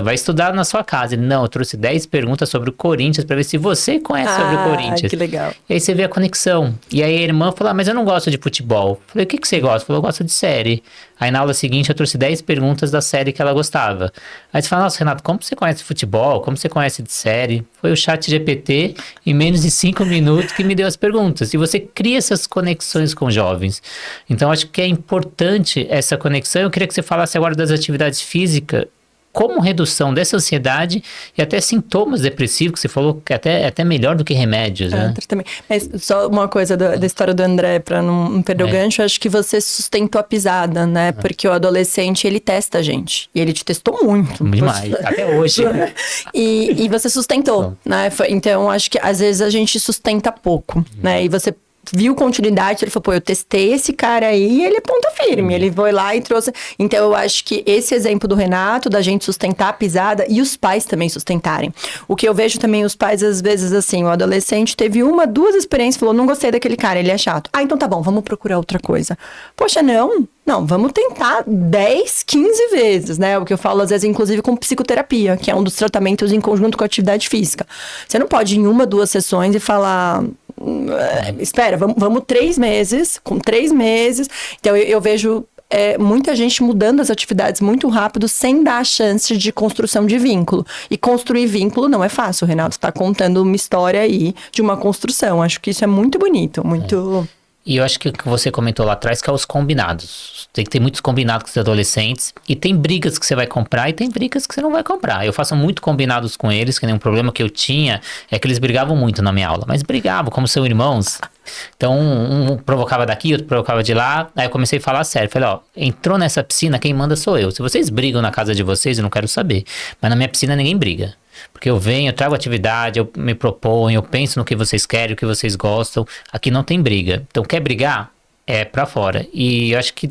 Vai estudar na sua casa. Ele, não, eu trouxe 10 perguntas sobre o Corinthians para ver se você conhece sobre o Corinthians. Que legal. E aí você vê a conexão. E aí a irmã falou, mas eu não gosto de futebol. Eu falei, o que você gosta? Falou, eu gosto de série. Aí na aula seguinte eu trouxe 10 perguntas da série que ela gostava. Aí você fala, nossa, Renato, como você conhece futebol? Como você conhece de série? Foi o ChatGPT, em menos de 5 minutos, que me deu as perguntas. E você cria essas conexões com jovens. Então acho que é importante essa conexão. Eu queria que você falasse agora das atividades físicas, como redução dessa ansiedade e até sintomas depressivos, que você falou que é até melhor do que remédios, né? Mas só uma coisa da história do André, para não perder o gancho, acho que você sustentou a pisada, né? Porque o adolescente, ele testa a gente. E ele te testou muito. Demais, até hoje. E você sustentou, né? Então, acho que às vezes a gente sustenta pouco, né? E você viu continuidade, ele falou, pô, eu testei esse cara aí e ele é ponta firme, ele foi lá e trouxe. Então eu acho que esse exemplo do Renato, da gente sustentar a pisada e os pais também sustentarem. O que eu vejo também, os pais às vezes assim, o adolescente teve 1, 2 experiências, falou, não gostei daquele cara, ele é chato. Então tá bom, vamos procurar outra coisa. Poxa, não, vamos tentar 10, 15 vezes, né? O que eu falo às vezes, inclusive, com psicoterapia, que é um dos tratamentos em conjunto com a atividade física. Você não pode ir em 1, 2 sessões e falar, espera, vamos 3 meses, com 3 meses. Então, eu vejo muita gente mudando as atividades muito rápido, sem dar a chance de construção de vínculo. E construir vínculo não é fácil, o Renato está contando uma história aí de uma construção. Acho que isso é muito bonito, muito... E eu acho que o que você comentou lá atrás, que é os combinados. Tem que ter muitos combinados com os adolescentes. E tem brigas que você vai comprar e tem brigas que você não vai comprar. Eu faço muito combinados com eles, que nem um problema que eu tinha é que eles brigavam muito na minha aula. Mas brigavam, como são irmãos. Então, um provocava daqui, outro provocava de lá. Aí eu comecei a falar sério. Falei, entrou nessa piscina, quem manda sou eu. Se vocês brigam na casa de vocês, eu não quero saber. Mas na minha piscina ninguém briga. Porque eu venho, eu trago atividade, eu me proponho, eu penso no que vocês querem, o que vocês gostam. Aqui não tem briga. Então, quer brigar? É pra fora. E eu acho que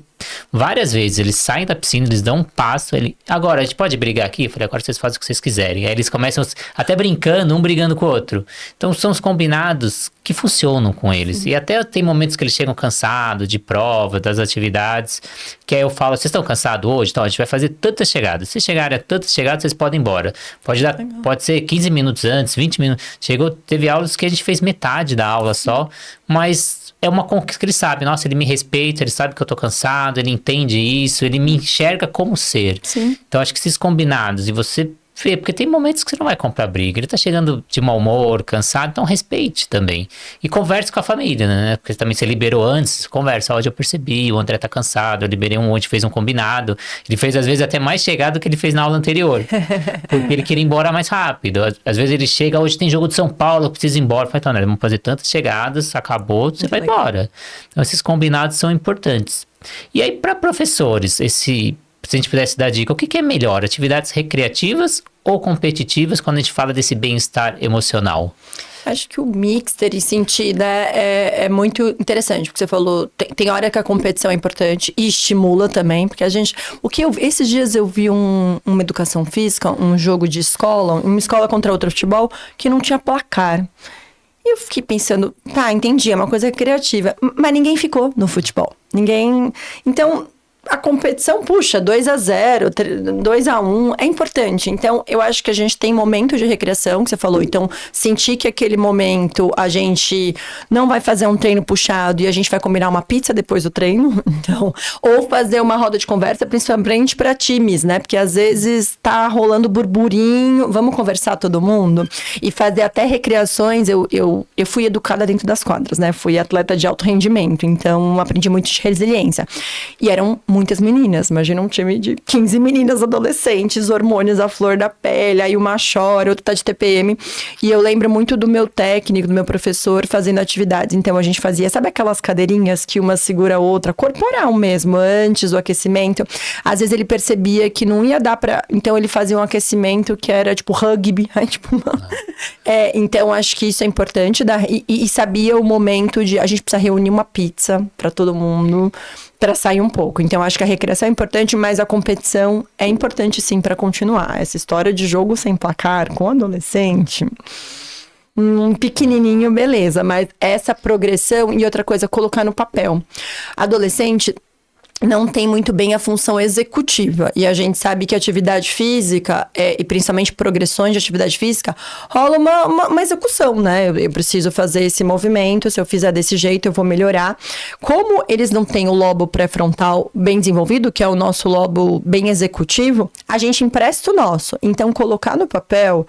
várias vezes eles saem da piscina, eles dão um passo, agora a gente pode brigar aqui? Eu falei, agora vocês fazem o que vocês quiserem. Aí eles começam até brincando, um brigando com o outro. Então são os combinados que funcionam com eles. E até tem momentos que eles chegam cansados de prova, das atividades, que aí eu falo, vocês estão cansados hoje? Então a gente vai fazer tantas chegadas. Se chegarem a tantas chegadas, vocês podem ir embora. Pode ser 15 minutos antes, 20 minutos. Teve aulas que a gente fez metade da aula só, mas é uma conquista que ele sabe. Nossa, ele me respeita, ele sabe que eu tô cansado, ele entende isso, ele me enxerga como ser. Sim. Então, acho que esses combinados, e você vê, porque tem momentos que você não vai comprar briga, ele tá chegando de mau humor, cansado, então respeite também. E converse com a família, né? Porque também você liberou antes, conversa, hoje eu percebi, o André tá cansado, eu liberei a gente fez um combinado. Ele fez, às vezes, até mais chegado do que ele fez na aula anterior. Porque ele queria ir embora mais rápido. Às vezes ele chega, hoje tem jogo de São Paulo, eu preciso ir embora. Eu falei, então, André, vamos fazer tantas chegadas, acabou, você vai embora. Então, esses combinados são importantes. E aí, para professores, se a gente pudesse dar dica, o que é melhor? Atividades recreativas ou competitivas quando a gente fala desse bem-estar emocional? Acho que o mix ter sentido é muito interessante, porque você falou, tem hora que a competição é importante e estimula também, porque a gente, esses dias eu vi uma educação física, um jogo de escola, uma escola contra outra futebol, que não tinha placar. E eu fiquei pensando, tá, entendi, é uma coisa criativa, mas ninguém ficou no futebol, então... A competição, 2-0, 2-1, é importante. Então, eu acho que a gente tem momento de recreação, que você falou. Então, sentir que aquele momento a gente não vai fazer um treino puxado e a gente vai combinar uma pizza depois do treino. Então, ou fazer uma roda de conversa, principalmente para times, né? Porque às vezes tá rolando burburinho, vamos conversar todo mundo? E fazer até recreações. Eu fui educada dentro das quadras, né? Fui atleta de alto rendimento, então aprendi muito de resiliência. E eram muitas meninas, imagina um time de 15 meninas adolescentes, hormônios à flor da pele, aí uma chora, outra tá de TPM, e eu lembro muito do meu técnico, do meu professor fazendo atividades, então a gente fazia, sabe aquelas cadeirinhas que uma segura a outra, corporal mesmo, antes do aquecimento, às vezes ele percebia que não ia dar pra, então ele fazia um aquecimento que era tipo rugby, aí, tipo, então acho que isso é importante, e sabia o momento de, a gente precisa reunir uma pizza pra todo mundo, para sair um pouco. Então, acho que a recreação é importante, mas a competição é importante, sim, para continuar. Essa história de jogo sem placar com adolescente, pequenininho, beleza. Mas essa progressão e outra coisa, colocar no papel. Adolescente não tem muito bem a função executiva. E a gente sabe que atividade física, e principalmente progressões de atividade física, rola uma execução, né? Eu preciso fazer esse movimento, se eu fizer desse jeito, eu vou melhorar. Como eles não têm o lobo pré-frontal bem desenvolvido, que é o nosso lobo bem executivo, a gente empresta o nosso. Então, colocar no papel...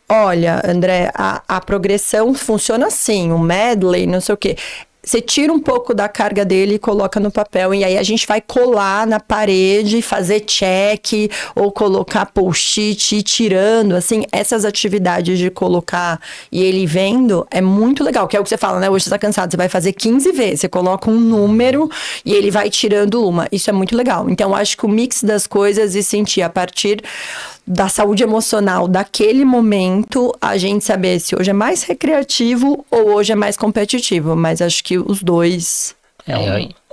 Olha, André, a progressão funciona assim, um medley, não sei o quê. Você tira um pouco da carga dele e coloca no papel. E aí a gente vai colar na parede, fazer check, ou colocar post-it, ir tirando, assim, essas atividades de colocar e ele vendo é muito legal. Que é o que você fala, né? Hoje você tá cansado, você vai fazer 15 vezes. Você coloca um número e ele vai tirando uma. Isso é muito legal. Então, acho que o mix das coisas e sentir a partir da saúde emocional daquele momento, a gente saber se hoje é mais recreativo ou hoje é mais competitivo. Mas acho que os dois...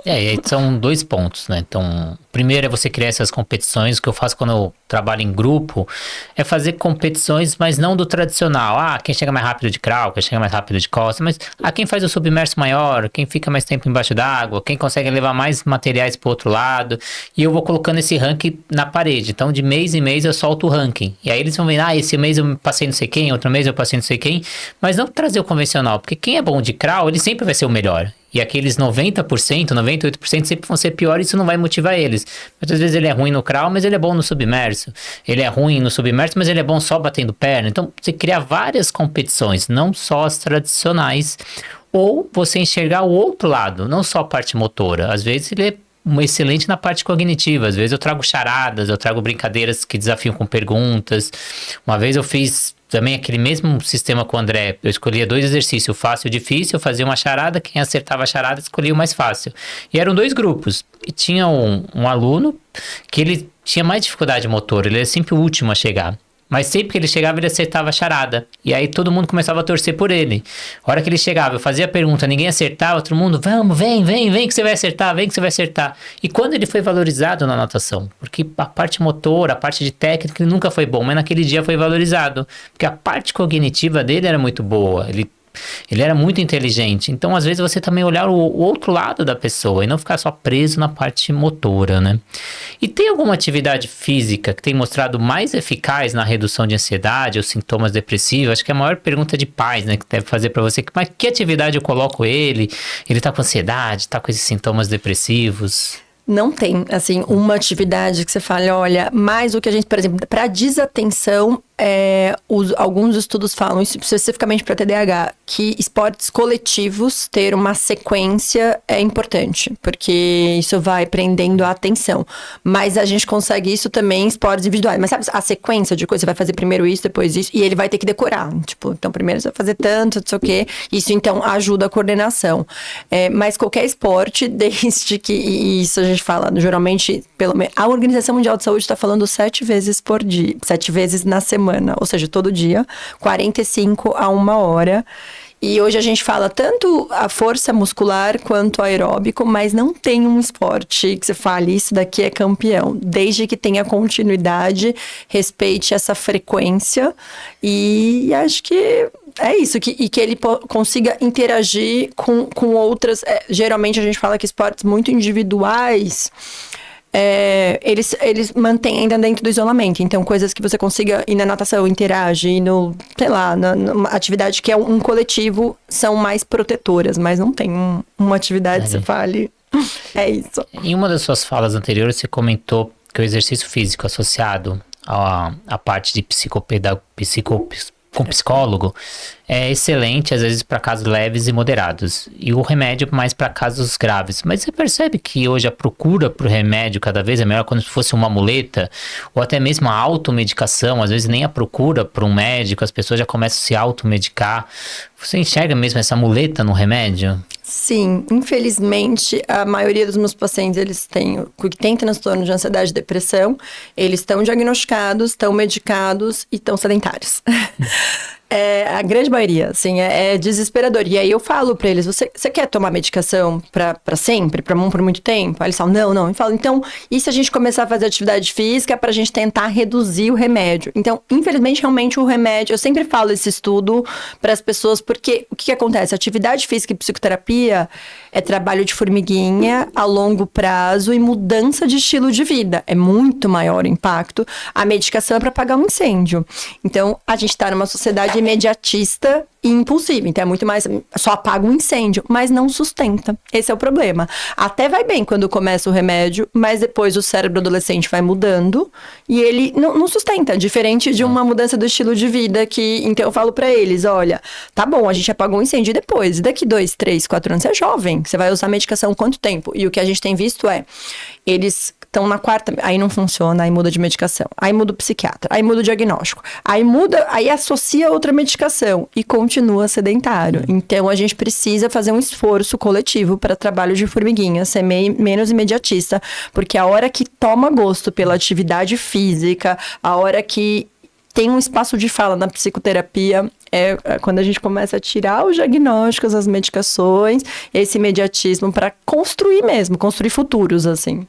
E aí são 2 pontos, né? Então, primeiro é você criar essas competições. O que eu faço quando eu trabalho em grupo é fazer competições, mas não do tradicional. Ah, quem chega mais rápido de crawl, quem chega mais rápido de costa, mas quem faz o submerso maior, quem fica mais tempo embaixo d'água, quem consegue levar mais materiais pro outro lado. E eu vou colocando esse ranking na parede. Então, de mês em mês eu solto o ranking. E aí eles vão ver, esse mês eu passei não sei quem, outro mês eu passei não sei quem, mas não trazer o convencional, porque quem é bom de crawl, ele sempre vai ser o melhor. E aqueles 90%, 98% sempre vão ser piores, isso não vai motivar eles. Muitas vezes ele é ruim no crawl, mas ele é bom no submerso. Ele é ruim no submerso, mas ele é bom só batendo perna. Então, você criar várias competições, não só as tradicionais, ou você enxergar o outro lado, não só a parte motora. Às vezes ele é excelente na parte cognitiva. Às vezes eu trago charadas, eu trago brincadeiras que desafiam com perguntas. Uma vez eu fiz também aquele mesmo sistema com o André. Eu escolhia 2 exercícios, fácil e difícil. Eu fazia uma charada, quem acertava a charada escolhia o mais fácil. E eram 2 grupos. E tinha um aluno que ele tinha mais dificuldade motor, ele era sempre o último a chegar. Mas sempre que ele chegava, ele acertava a charada. E aí todo mundo começava a torcer por ele. A hora que ele chegava, eu fazia a pergunta, ninguém acertava, todo mundo, vamos, vem que você vai acertar, vem que você vai acertar. E quando ele foi valorizado na natação, porque a parte motora, a parte de técnica, ele nunca foi bom, mas naquele dia foi valorizado. Porque a parte cognitiva dele era muito boa, ele era muito inteligente. Então, às vezes, você também olhar o outro lado da pessoa e não ficar só preso na parte motora, né? E tem alguma atividade física que tem mostrado mais eficaz na redução de ansiedade ou sintomas depressivos? Acho que é a maior pergunta de pais, né, que deve fazer para você. Mas que atividade eu coloco ele? Ele tá com ansiedade, tá com esses sintomas depressivos? Não tem, assim, uma atividade que você fala, olha, mais o que a gente, por exemplo, para desatenção, alguns estudos falam, isso especificamente para TDAH, que esportes coletivos ter uma sequência é importante, porque isso vai prendendo a atenção. Mas a gente consegue isso também em esportes individuais. Mas sabe a sequência de coisas? Você vai fazer primeiro isso, depois isso, e ele vai ter que decorar. Tipo, então primeiro você vai fazer tanto, não sei o quê. Isso então ajuda a coordenação. Mas qualquer esporte, desde que, e isso a gente fala, geralmente, a Organização Mundial de Saúde está falando 7 vezes por dia, 7 vezes na semana, ou seja, todo dia, 45 a 1 hora. E hoje a gente fala tanto a força muscular quanto aeróbico, mas não tem um esporte que você fale, isso daqui é campeão. Desde que tenha continuidade, respeite essa frequência e acho que é isso, que ele consiga interagir com outras. Geralmente a gente fala que esportes muito individuais, eles mantêm ainda dentro do isolamento. Então, coisas que você consiga ir na natação, interage, ir no, sei lá, numa atividade que é um coletivo, são mais protetoras, mas não tem uma atividade que você fale. É isso. Em uma das suas falas anteriores, você comentou que o exercício físico associado à parte de com psicólogo é excelente, às vezes, para casos leves e moderados. E o remédio mais para casos graves. Mas você percebe que hoje a procura por remédio cada vez é melhor, quando se fosse uma muleta, ou até mesmo a automedicação, às vezes nem a procura por um médico, as pessoas já começam a se automedicar. Você enxerga mesmo essa muleta no remédio? Sim, infelizmente, a maioria dos meus pacientes, eles têm, que tem transtorno de ansiedade e depressão, eles estão diagnosticados, estão medicados e estão sedentários. A grande maioria, assim, é desesperador. E aí eu falo pra eles, você quer tomar medicação pra sempre, por muito tempo? Aí eles falam, não. Eu falo, então, e se a gente começar a fazer atividade física pra gente tentar reduzir o remédio? Então, infelizmente, realmente o remédio, eu sempre falo esse estudo pras pessoas, porque o que acontece? Atividade física e psicoterapia é trabalho de formiguinha a longo prazo e mudança de estilo de vida. É muito maior o impacto. A medicação é pra apagar um incêndio. Então, a gente tá numa sociedade imediatista e impulsiva. Então, é muito mais... Só apaga um incêndio, mas não sustenta. Esse é o problema. Até vai bem quando começa o remédio, mas depois o cérebro adolescente vai mudando e ele não sustenta. Diferente de uma mudança do estilo de vida que... Então, eu falo pra eles, olha, tá bom, a gente apagou um incêndio e depois, daqui 2, 3, 4 anos, você é jovem. Você vai usar medicação quanto tempo? E o que a gente tem visto eles estão na 4ª, aí não funciona, aí muda de medicação, aí muda o psiquiatra, aí muda o diagnóstico, aí associa outra medicação e continua sedentário. Então, a gente precisa fazer um esforço coletivo para trabalho de formiguinha, ser menos imediatista, porque a hora que toma gosto pela atividade física, a hora que tem um espaço de fala na psicoterapia, quando a gente começa a tirar os diagnósticos, as medicações, esse imediatismo para construir mesmo, construir futuros, assim.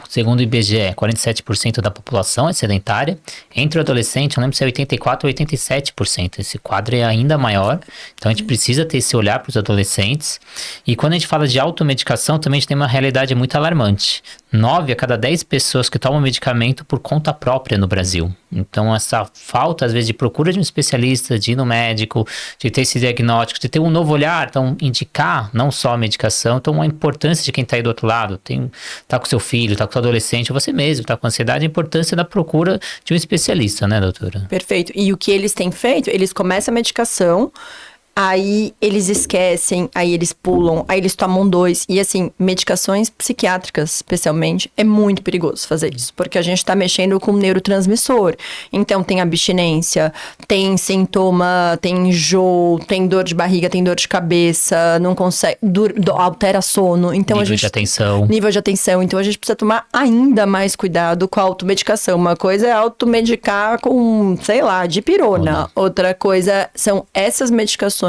Segundo o IBGE, 47% da população é sedentária. Entre o adolescente, eu lembro se é 84% ou 87%. Esse quadro é ainda maior. Então, a gente precisa ter esse olhar para os adolescentes. E quando a gente fala de automedicação, também a gente tem uma realidade muito alarmante. 9 a cada 10 pessoas que tomam medicamento por conta própria no Brasil. Então, essa falta, às vezes, de procura de um especialista, de ir no médico, de ter esse diagnóstico, de ter um novo olhar, então, indicar não só a medicação, então, a importância de quem está aí do outro lado, tá com seu filho, tá com seu adolescente, você mesmo tá com ansiedade, a importância da procura de um especialista, né, doutora? Perfeito. E o que eles têm feito, eles começam a medicação, aí eles esquecem, aí eles pulam, aí eles tomam 2. E assim, medicações psiquiátricas, especialmente, é muito perigoso fazer isso. Porque a gente tá mexendo com o neurotransmissor. Então, tem abstinência, tem sintoma, tem enjoo, tem dor de barriga, tem dor de cabeça, não consegue, altera sono. Então, nível de atenção. Nível de atenção. Então, a gente precisa tomar ainda mais cuidado com a automedicação. Uma coisa é automedicar com, sei lá, dipirona. Outra coisa são essas medicações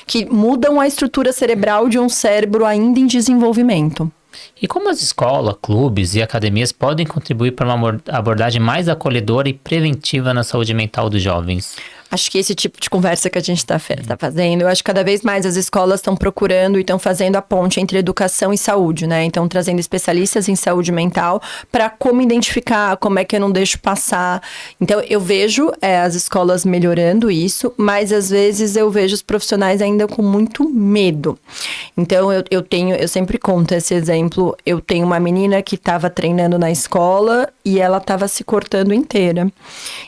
que mudam a estrutura cerebral de um cérebro ainda em desenvolvimento. E como as escolas, clubes e academias podem contribuir para uma abordagem mais acolhedora e preventiva na saúde mental dos jovens? Acho que esse tipo de conversa que a gente está fazendo, eu acho que cada vez mais as escolas estão procurando e estão fazendo a ponte entre educação e saúde, né? Então, trazendo especialistas em saúde mental para como identificar, como é que eu não deixo passar. Então, eu vejo as escolas melhorando isso, mas às vezes eu vejo os profissionais ainda com muito medo. Então, eu sempre conto esse exemplo. Eu tenho uma menina que estava treinando na escola e ela estava se cortando inteira.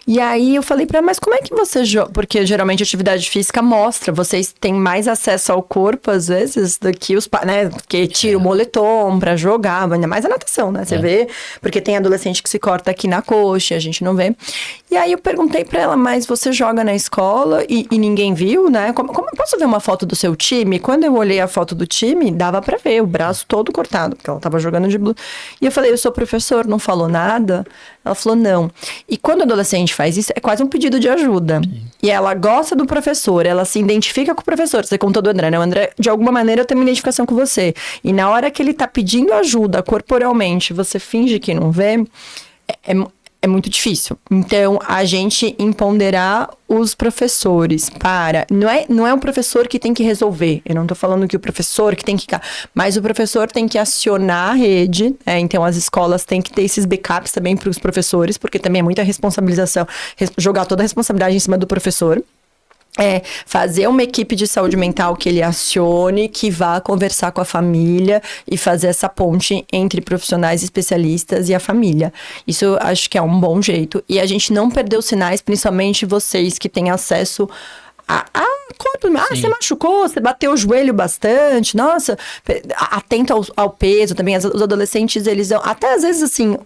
E aí, eu falei para ela, mas como é que você porque geralmente a atividade física mostra, vocês têm mais acesso ao corpo, às vezes, do que os pais, né? Porque tira o moletom pra jogar, ainda mais a natação, né? Você vê, porque tem adolescente que se corta aqui na coxa, a gente não vê. E aí eu perguntei pra ela, mas você joga na escola e ninguém viu, né? Como eu posso ver uma foto do seu time? Quando eu olhei a foto do time, dava pra ver o braço todo cortado, porque ela tava jogando de blue. E eu falei, eu sou professor, não falou nada? Ela falou, não. E quando o adolescente faz isso, é quase um pedido de ajuda. Sim. E ela gosta do professor, ela se identifica com o professor. Você contou do André, né? O André, de alguma maneira, tem uma identificação com você. E na hora que ele tá pedindo ajuda corporalmente, você finge que não vê, é muito difícil. Então, a gente empoderar os professores para... Não é o professor que tem que resolver. Eu não tô falando que o professor que tem que... Mas o professor tem que acionar a rede. Então, as escolas têm que ter esses backups também para os professores, porque também é muita responsabilização. Jogar toda a responsabilidade em cima do professor. Fazer uma equipe de saúde mental que ele acione, que vá conversar com a família e fazer essa ponte entre profissionais especialistas e a família. Isso eu acho que é um bom jeito. E a gente não perdeu sinais, principalmente vocês que têm acesso corpo. Você machucou, você bateu o joelho bastante, nossa, atento ao peso também. Os adolescentes, eles vão, até às vezes assim,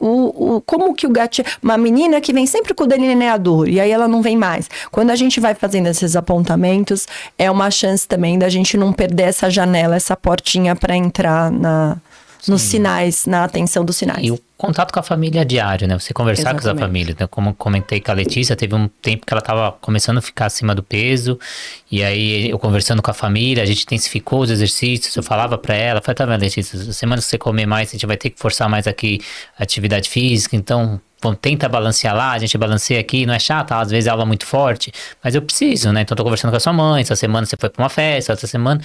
como que o gatinho, uma menina que vem sempre com o delineador, e aí ela não vem mais. Quando a gente vai fazendo esses apontamentos, é uma chance também da gente não perder essa janela, essa portinha para entrar nos sinais, na atenção dos sinais. E o contato com a família diário, né? Você conversar com a família, né? Como comentei com a Letícia, teve um tempo que ela tava começando a ficar acima do peso, e aí eu conversando com a família, a gente intensificou os exercícios, eu falava pra ela, tá vendo, Letícia, semana que você comer mais, a gente vai ter que forçar mais aqui a atividade física, então tenta balancear lá, a gente balanceia aqui, não é chato, às vezes é aula muito forte, mas eu preciso, né? Então eu tô conversando com a sua mãe, essa semana você foi pra uma festa, outra semana,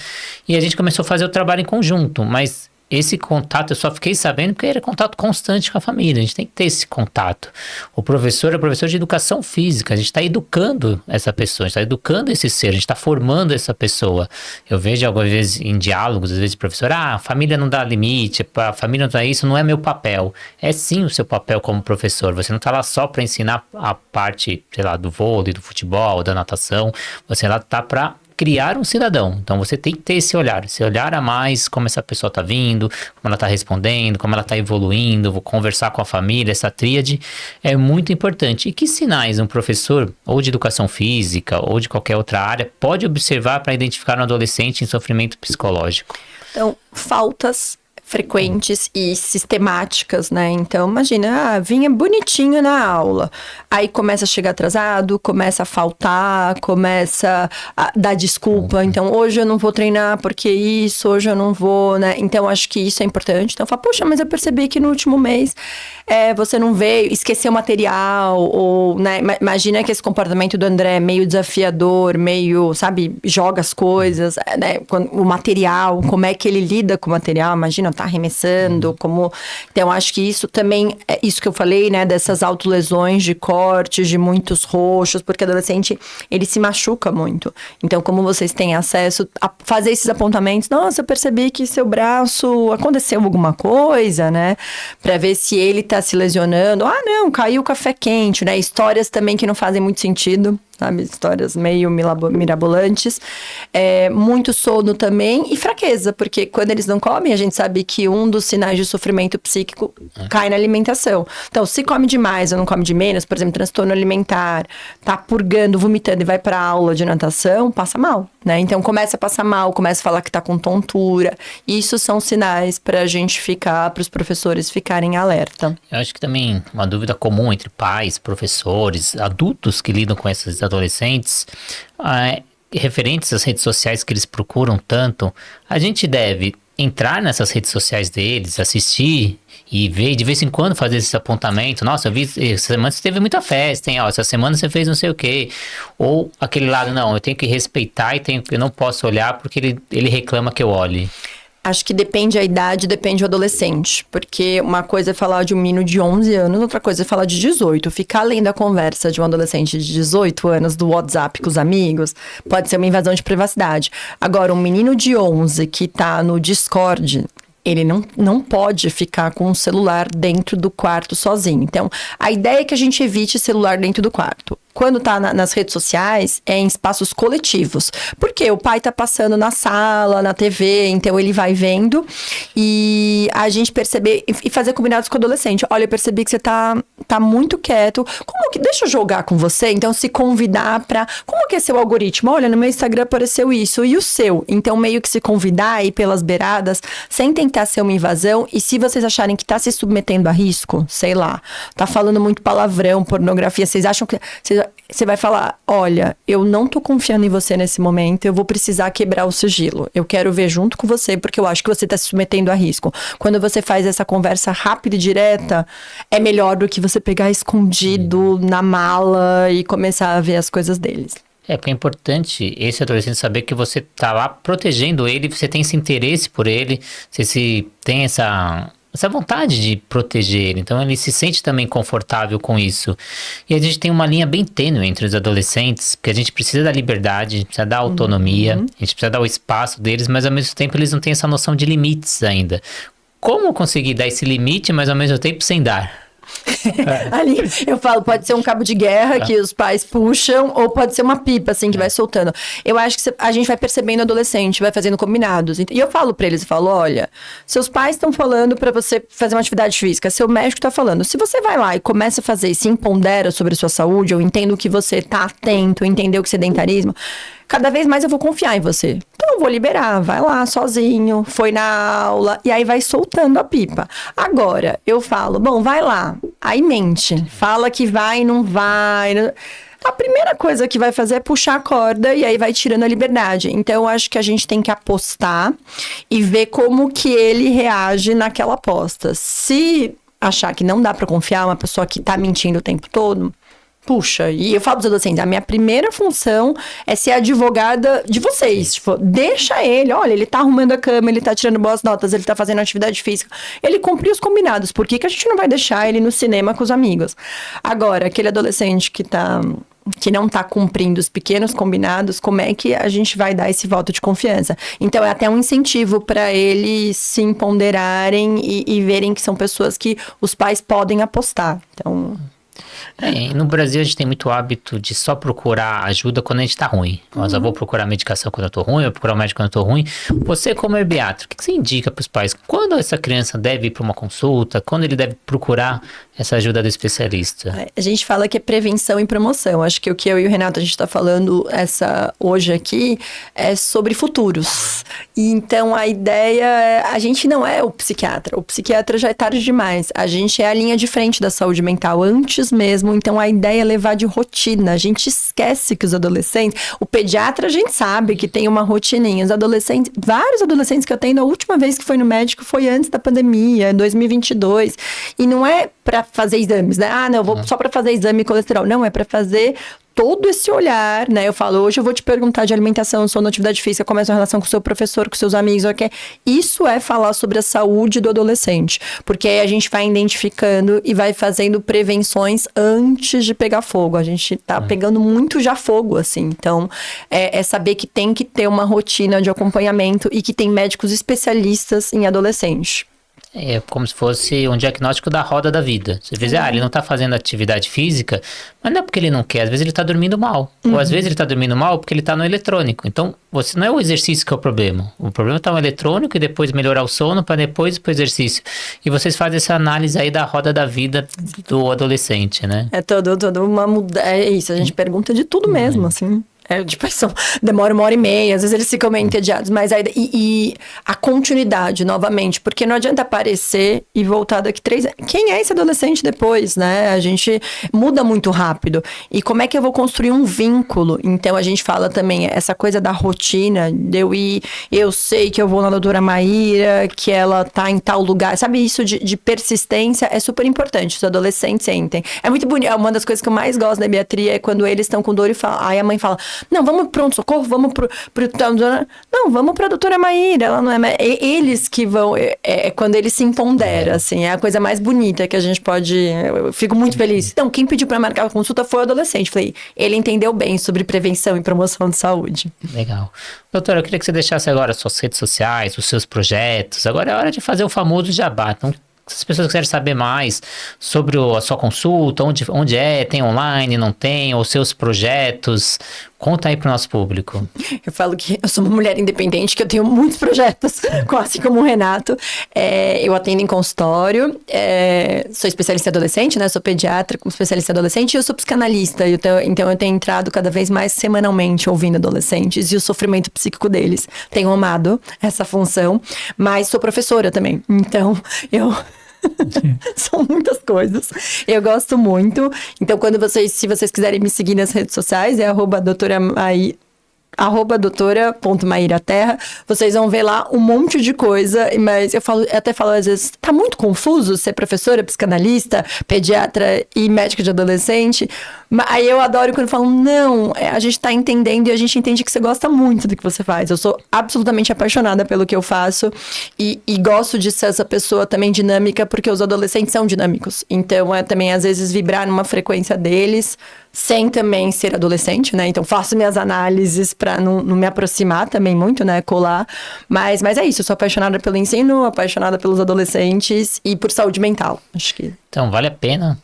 e a gente começou a fazer o trabalho em conjunto, mas esse contato eu só fiquei sabendo porque era contato constante com a família. A gente tem que ter esse contato. O professor é professor de educação física. A gente está educando essa pessoa, a gente está educando esse ser, a gente está formando essa pessoa. Eu vejo algumas vezes em diálogos, às vezes, professor, a família não dá limite, a família não dá isso, não é meu papel. É sim o seu papel como professor. Você não está lá só para ensinar a parte, sei lá, do vôlei, do futebol, da natação. Você lá está para criar um cidadão. Então você tem que ter esse olhar a mais, como essa pessoa está vindo, como ela está respondendo, como ela está evoluindo, vou conversar com a família, essa tríade é muito importante. E que sinais um professor, ou de educação física, ou de qualquer outra área, pode observar para identificar um adolescente em sofrimento psicológico? Então, faltas frequentes e sistemáticas, né? Então, imagina, vinha bonitinho na aula. Aí começa a chegar atrasado, começa a faltar, começa a dar desculpa. Então, hoje eu não vou treinar porque isso, hoje eu não vou, né? Então, acho que isso é importante. Então, fala, poxa, mas eu percebi que no último mês você não veio, esqueceu o material, ou, né? Imagina que esse comportamento do André é meio desafiador, meio, sabe, joga as coisas, né? O material, como é que ele lida com o material, imagina, tá arremessando, como... Então, acho que isso também, é isso que eu falei, né, dessas autolesões de cortes, de muitos roxos, porque adolescente, ele se machuca muito. Então, como vocês têm acesso a fazer esses apontamentos, nossa, eu percebi que seu braço, aconteceu alguma coisa, né, pra ver se ele tá se lesionando. Ah, não, caiu o café quente, né, histórias também que não fazem muito sentido, sabe, histórias meio mirabolantes, muito sono também e fraqueza, porque quando eles não comem, a gente sabe que um dos sinais de sofrimento psíquico cai na alimentação. Então, se come demais ou não come de menos, por exemplo, transtorno alimentar, tá purgando, vomitando e vai pra aula de natação, passa mal, né? Então, começa a passar mal, começa a falar que tá com tontura. Isso são sinais pra gente ficar, pros professores ficarem alerta. Eu acho que também uma dúvida comum entre pais, professores, adultos que lidam com esses adolescentes, referentes às redes sociais que eles procuram tanto, a gente deve entrar nessas redes sociais deles, assistir e ver, de vez em quando fazer esse apontamento. Nossa, eu vi, essa semana você teve muita festa, hein? Ó, essa semana você fez não sei o quê. Ou aquele lado, não, eu tenho que respeitar eu não posso olhar porque ele reclama que eu olhe. Acho que depende a idade, depende o adolescente. Porque uma coisa é falar de um menino de 11 anos, outra coisa é falar de 18. Ficar lendo a conversa de um adolescente de 18 anos do WhatsApp com os amigos pode ser uma invasão de privacidade. Agora, um menino de 11 que tá no Discord, ele não pode ficar com o celular dentro do quarto sozinho. Então, a ideia é que a gente evite celular dentro do quarto. Quando tá nas redes sociais, é em espaços coletivos. Porque o pai tá passando na sala, na TV, então ele vai vendo. E a gente perceber e fazer combinados com o adolescente. Olha, eu percebi que você tá muito quieto. Como que... Deixa eu jogar com você. Então, se convidar pra... Como que é seu algoritmo? Olha, no meu Instagram apareceu isso. E o seu? Então, meio que se convidar aí pelas beiradas, sem tentar ser uma invasão. E se vocês acharem que tá se submetendo a risco, sei lá, tá falando muito palavrão, pornografia, vocês acham que... Você vai falar, olha, eu não tô confiando em você nesse momento, eu vou precisar quebrar o sigilo. Eu quero ver junto com você, porque eu acho que você tá se submetendo a risco. Quando você faz essa conversa rápida e direta, é melhor do que você pegar escondido na mala e começar a ver as coisas deles. Porque é importante esse adolescente saber que você tá lá protegendo ele, você tem esse interesse por ele, você tem essa vontade de proteger ele, então ele se sente também confortável com isso. E a gente tem uma linha bem tênue entre os adolescentes, porque a gente precisa da liberdade, a gente precisa da autonomia, a gente precisa dar o espaço deles, mas ao mesmo tempo eles não têm essa noção de limites ainda. Como conseguir dar esse limite, mas ao mesmo tempo sem dar? Ali, eu falo, pode ser um cabo de guerra que os pais puxam, ou pode ser uma pipa, assim, que vai soltando. Eu acho que a gente vai percebendo adolescente, vai fazendo combinados. E eu falo pra eles, eu falo, olha, seus pais estão falando pra você fazer uma atividade física, seu médico tá falando. Se você vai lá e começa a fazer e se empodera sobre a sua saúde, eu entendo que você tá atento, entendeu que sedentarismo, cada vez mais eu vou confiar em você. Então eu vou liberar, vai lá sozinho, foi na aula, e aí vai soltando a pipa. Agora, eu falo, bom, vai lá, aí mente, fala que vai, não vai. A primeira coisa que vai fazer é puxar a corda e aí vai tirando a liberdade. Então eu acho que a gente tem que apostar e ver como que ele reage naquela aposta. Se achar que não dá pra confiar, uma pessoa que tá mentindo o tempo todo, puxa, e eu falo pros adolescentes, a minha primeira função é ser advogada de vocês. Tipo, deixa ele, olha, ele tá arrumando a cama, ele tá tirando boas notas, ele tá fazendo atividade física. Ele cumpriu os combinados. Por que a gente não vai deixar ele no cinema com os amigos? Agora, aquele adolescente que não tá cumprindo os pequenos combinados, como é que a gente vai dar esse voto de confiança? Então, é até um incentivo para eles se empoderarem e verem que são pessoas que os pais podem apostar. Então... E no Brasil a gente tem muito hábito de só procurar ajuda quando a gente tá ruim. Mas eu vou procurar medicação quando eu tô ruim, eu vou procurar o médico quando eu tô ruim. Você, como herbiatra, o que você indica para os pais? Quando essa criança deve ir para uma consulta? Quando ele deve procurar essa ajuda do especialista? A gente fala que é prevenção e promoção. Acho que o que eu e o Renato a gente está falando hoje aqui é sobre futuros. E então a ideia é, a gente não é o psiquiatra. O psiquiatra já é tarde demais. A gente é a linha de frente da saúde mental antes mesmo. Então a ideia é levar de rotina. A gente esquece que os adolescentes, o pediatra a gente sabe que tem uma rotininha. Os adolescentes, vários adolescentes que eu tenho, a última vez que foi no médico foi antes da pandemia, em 2022. E não é para fazer exames, né? Ah, não, eu vou só para fazer exame de colesterol. Não, é para fazer todo esse olhar, né? Eu falo, hoje eu vou te perguntar de alimentação, sono, atividade física, como é a sua relação com o seu professor, com seus amigos, ok? Isso é falar sobre a saúde do adolescente, porque aí a gente vai identificando e vai fazendo prevenções antes de pegar fogo. A gente tá pegando muito já fogo, assim. Então, é saber que tem que ter uma rotina de acompanhamento e que tem médicos especialistas em adolescente. É como se fosse um diagnóstico da roda da vida. Você vê, ele não tá fazendo atividade física, mas não é porque ele não quer, às vezes ele tá dormindo mal. Ou às vezes ele tá dormindo mal porque ele tá no eletrônico. Então, você não é o exercício que é o problema. O problema tá no eletrônico e depois melhorar o sono para depois ir pro exercício. E vocês fazem essa análise aí da roda da vida do adolescente, né? É toda uma mudança. É isso, a gente pergunta de tudo mesmo, assim. Tipo, demora 1h30, às vezes eles ficam meio entediados, mas aí, e a continuidade, novamente, porque não adianta aparecer e voltar daqui 3 anos. Quem é esse adolescente depois, né? A gente muda muito rápido. E como é que eu vou construir um vínculo? Então, a gente fala também essa coisa da rotina, de eu ir, eu sei que eu vou na doutora Maíra, que ela tá em tal lugar. Sabe, isso de persistência é super importante, os adolescentes sentem. É muito bonito, uma das coisas que eu mais gosto da pediatria é quando eles estão com dor e falam, aí a mãe fala, não, vamos pro pronto-socorro, vamos pro... Não, vamos pra doutora Maíra, ela não é... Eles que vão... quando eles se empoderam, assim, é a coisa mais bonita que a gente pode... Eu fico muito feliz. Então, quem pediu pra marcar a consulta foi o adolescente. Falei, ele entendeu bem sobre prevenção e promoção de saúde. Legal. Doutora, eu queria que você deixasse agora as suas redes sociais, os seus projetos. Agora é hora de fazer o famoso jabá. Então, se as pessoas quiserem saber mais sobre a sua consulta, onde é, tem online, não tem, ou seus projetos, conta aí pro nosso público. Eu falo que eu sou uma mulher independente, que eu tenho muitos projetos, quase como o Renato. Eu atendo em consultório, sou especialista em adolescente, né? Sou pediatra como especialista em adolescente e eu sou psicanalista. Então eu tenho entrado cada vez mais semanalmente ouvindo adolescentes e o sofrimento psíquico deles. Tenho amado essa função, mas sou professora também. Então eu... São muitas coisas. Eu gosto muito. Então, se vocês quiserem me seguir nas redes sociais, é @doutora.maíraterra, vocês vão ver lá um monte de coisa, mas eu até falo às vezes, tá muito confuso ser professora, psicanalista, pediatra e médica de adolescente, mas aí eu adoro quando falam, não, a gente tá entendendo e a gente entende que você gosta muito do que você faz. Eu sou absolutamente apaixonada pelo que eu faço e gosto de ser essa pessoa também dinâmica, porque os adolescentes são dinâmicos, então também às vezes vibrar numa frequência deles, sem também ser adolescente, né? Então, faço minhas análises para não me aproximar também muito, né? Colar. Mas é isso, eu sou apaixonada pelo ensino, apaixonada pelos adolescentes e por saúde mental. Acho que... Então, vale a pena.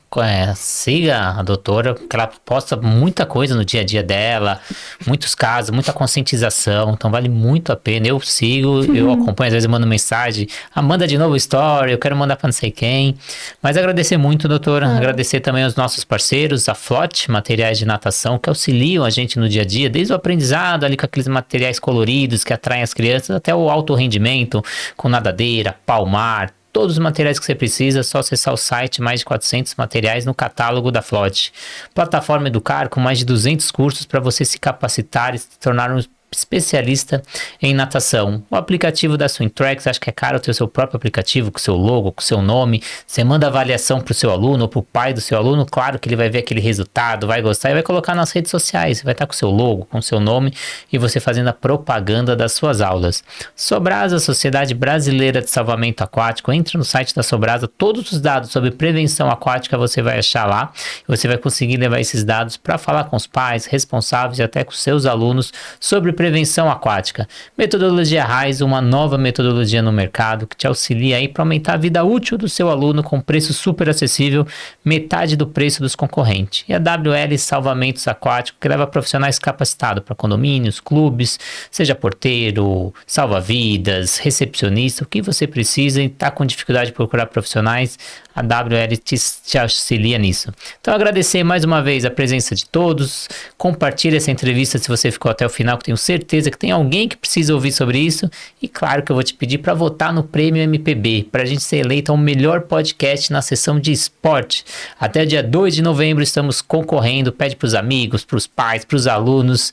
Siga a doutora, porque ela posta muita coisa no dia a dia dela, muitos casos, muita conscientização, então vale muito a pena. Eu sigo, eu acompanho, às vezes eu mando mensagem, manda de novo story, eu quero mandar para não sei quem. Mas agradecer muito, doutora, agradecer também aos nossos parceiros, a Flot, materiais de natação, que auxiliam a gente no dia a dia, desde o aprendizado ali com aqueles materiais coloridos que atraem as crianças, até o alto rendimento, com nadadeira, palmar, todos os materiais que você precisa, é só acessar o site, mais de 400 materiais no catálogo da Flot. Plataforma Educar, com mais de 200 cursos para você se capacitar e se tornar um especialista em natação. O aplicativo da Swimtrax, acho que é caro ter o seu próprio aplicativo, com seu logo, com seu nome. Você manda avaliação para o seu aluno ou para o pai do seu aluno, claro que ele vai ver aquele resultado, vai gostar e vai colocar nas redes sociais. Você vai estar com o seu logo, com o seu nome e você fazendo a propaganda das suas aulas. Sobrasa, Sociedade Brasileira de Salvamento Aquático. Entra no site da Sobrasa, todos os dados sobre prevenção aquática você vai achar lá. Você vai conseguir levar esses dados para falar com os pais, responsáveis e até com seus alunos sobre prevenção aquática. Metodologia RAIS, uma nova metodologia no mercado que te auxilia aí para aumentar a vida útil do seu aluno com preço super acessível, metade do preço dos concorrentes. E a WL Salvamentos Aquáticos, que leva profissionais capacitados para condomínios, clubes, seja porteiro, salva-vidas, recepcionista, o que você precisa e está com dificuldade de procurar profissionais, a WL te auxilia nisso. Então, agradecer mais uma vez a presença de todos. Compartilhe essa entrevista se você ficou até o final, que tenho certeza que tem alguém que precisa ouvir sobre isso. E claro que eu vou te pedir para votar no Prêmio MPB, para a gente ser eleito ao melhor podcast na seção de esporte. Até dia 2 de novembro estamos concorrendo. Pede para os amigos, para os pais, para os alunos.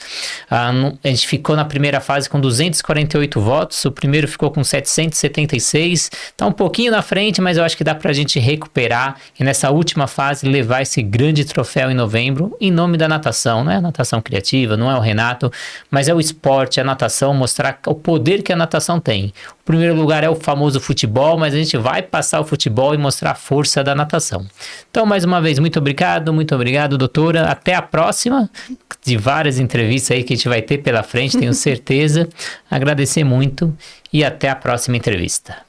A gente ficou na primeira fase com 248 votos. O primeiro ficou com 776. Está um pouquinho na frente, mas eu acho que dá para a gente recuperar e nessa última fase levar esse grande troféu em novembro em nome da natação. Não é a natação criativa, não é o Renato, mas é o esporte, a natação, mostrar o poder que a natação tem. O primeiro lugar é o famoso futebol, mas a gente vai passar o futebol e mostrar a força da natação. Então, mais uma vez, muito obrigado, doutora. Até a próxima, de várias entrevistas aí que a gente vai ter pela frente, tenho certeza. Agradecer muito e até a próxima entrevista.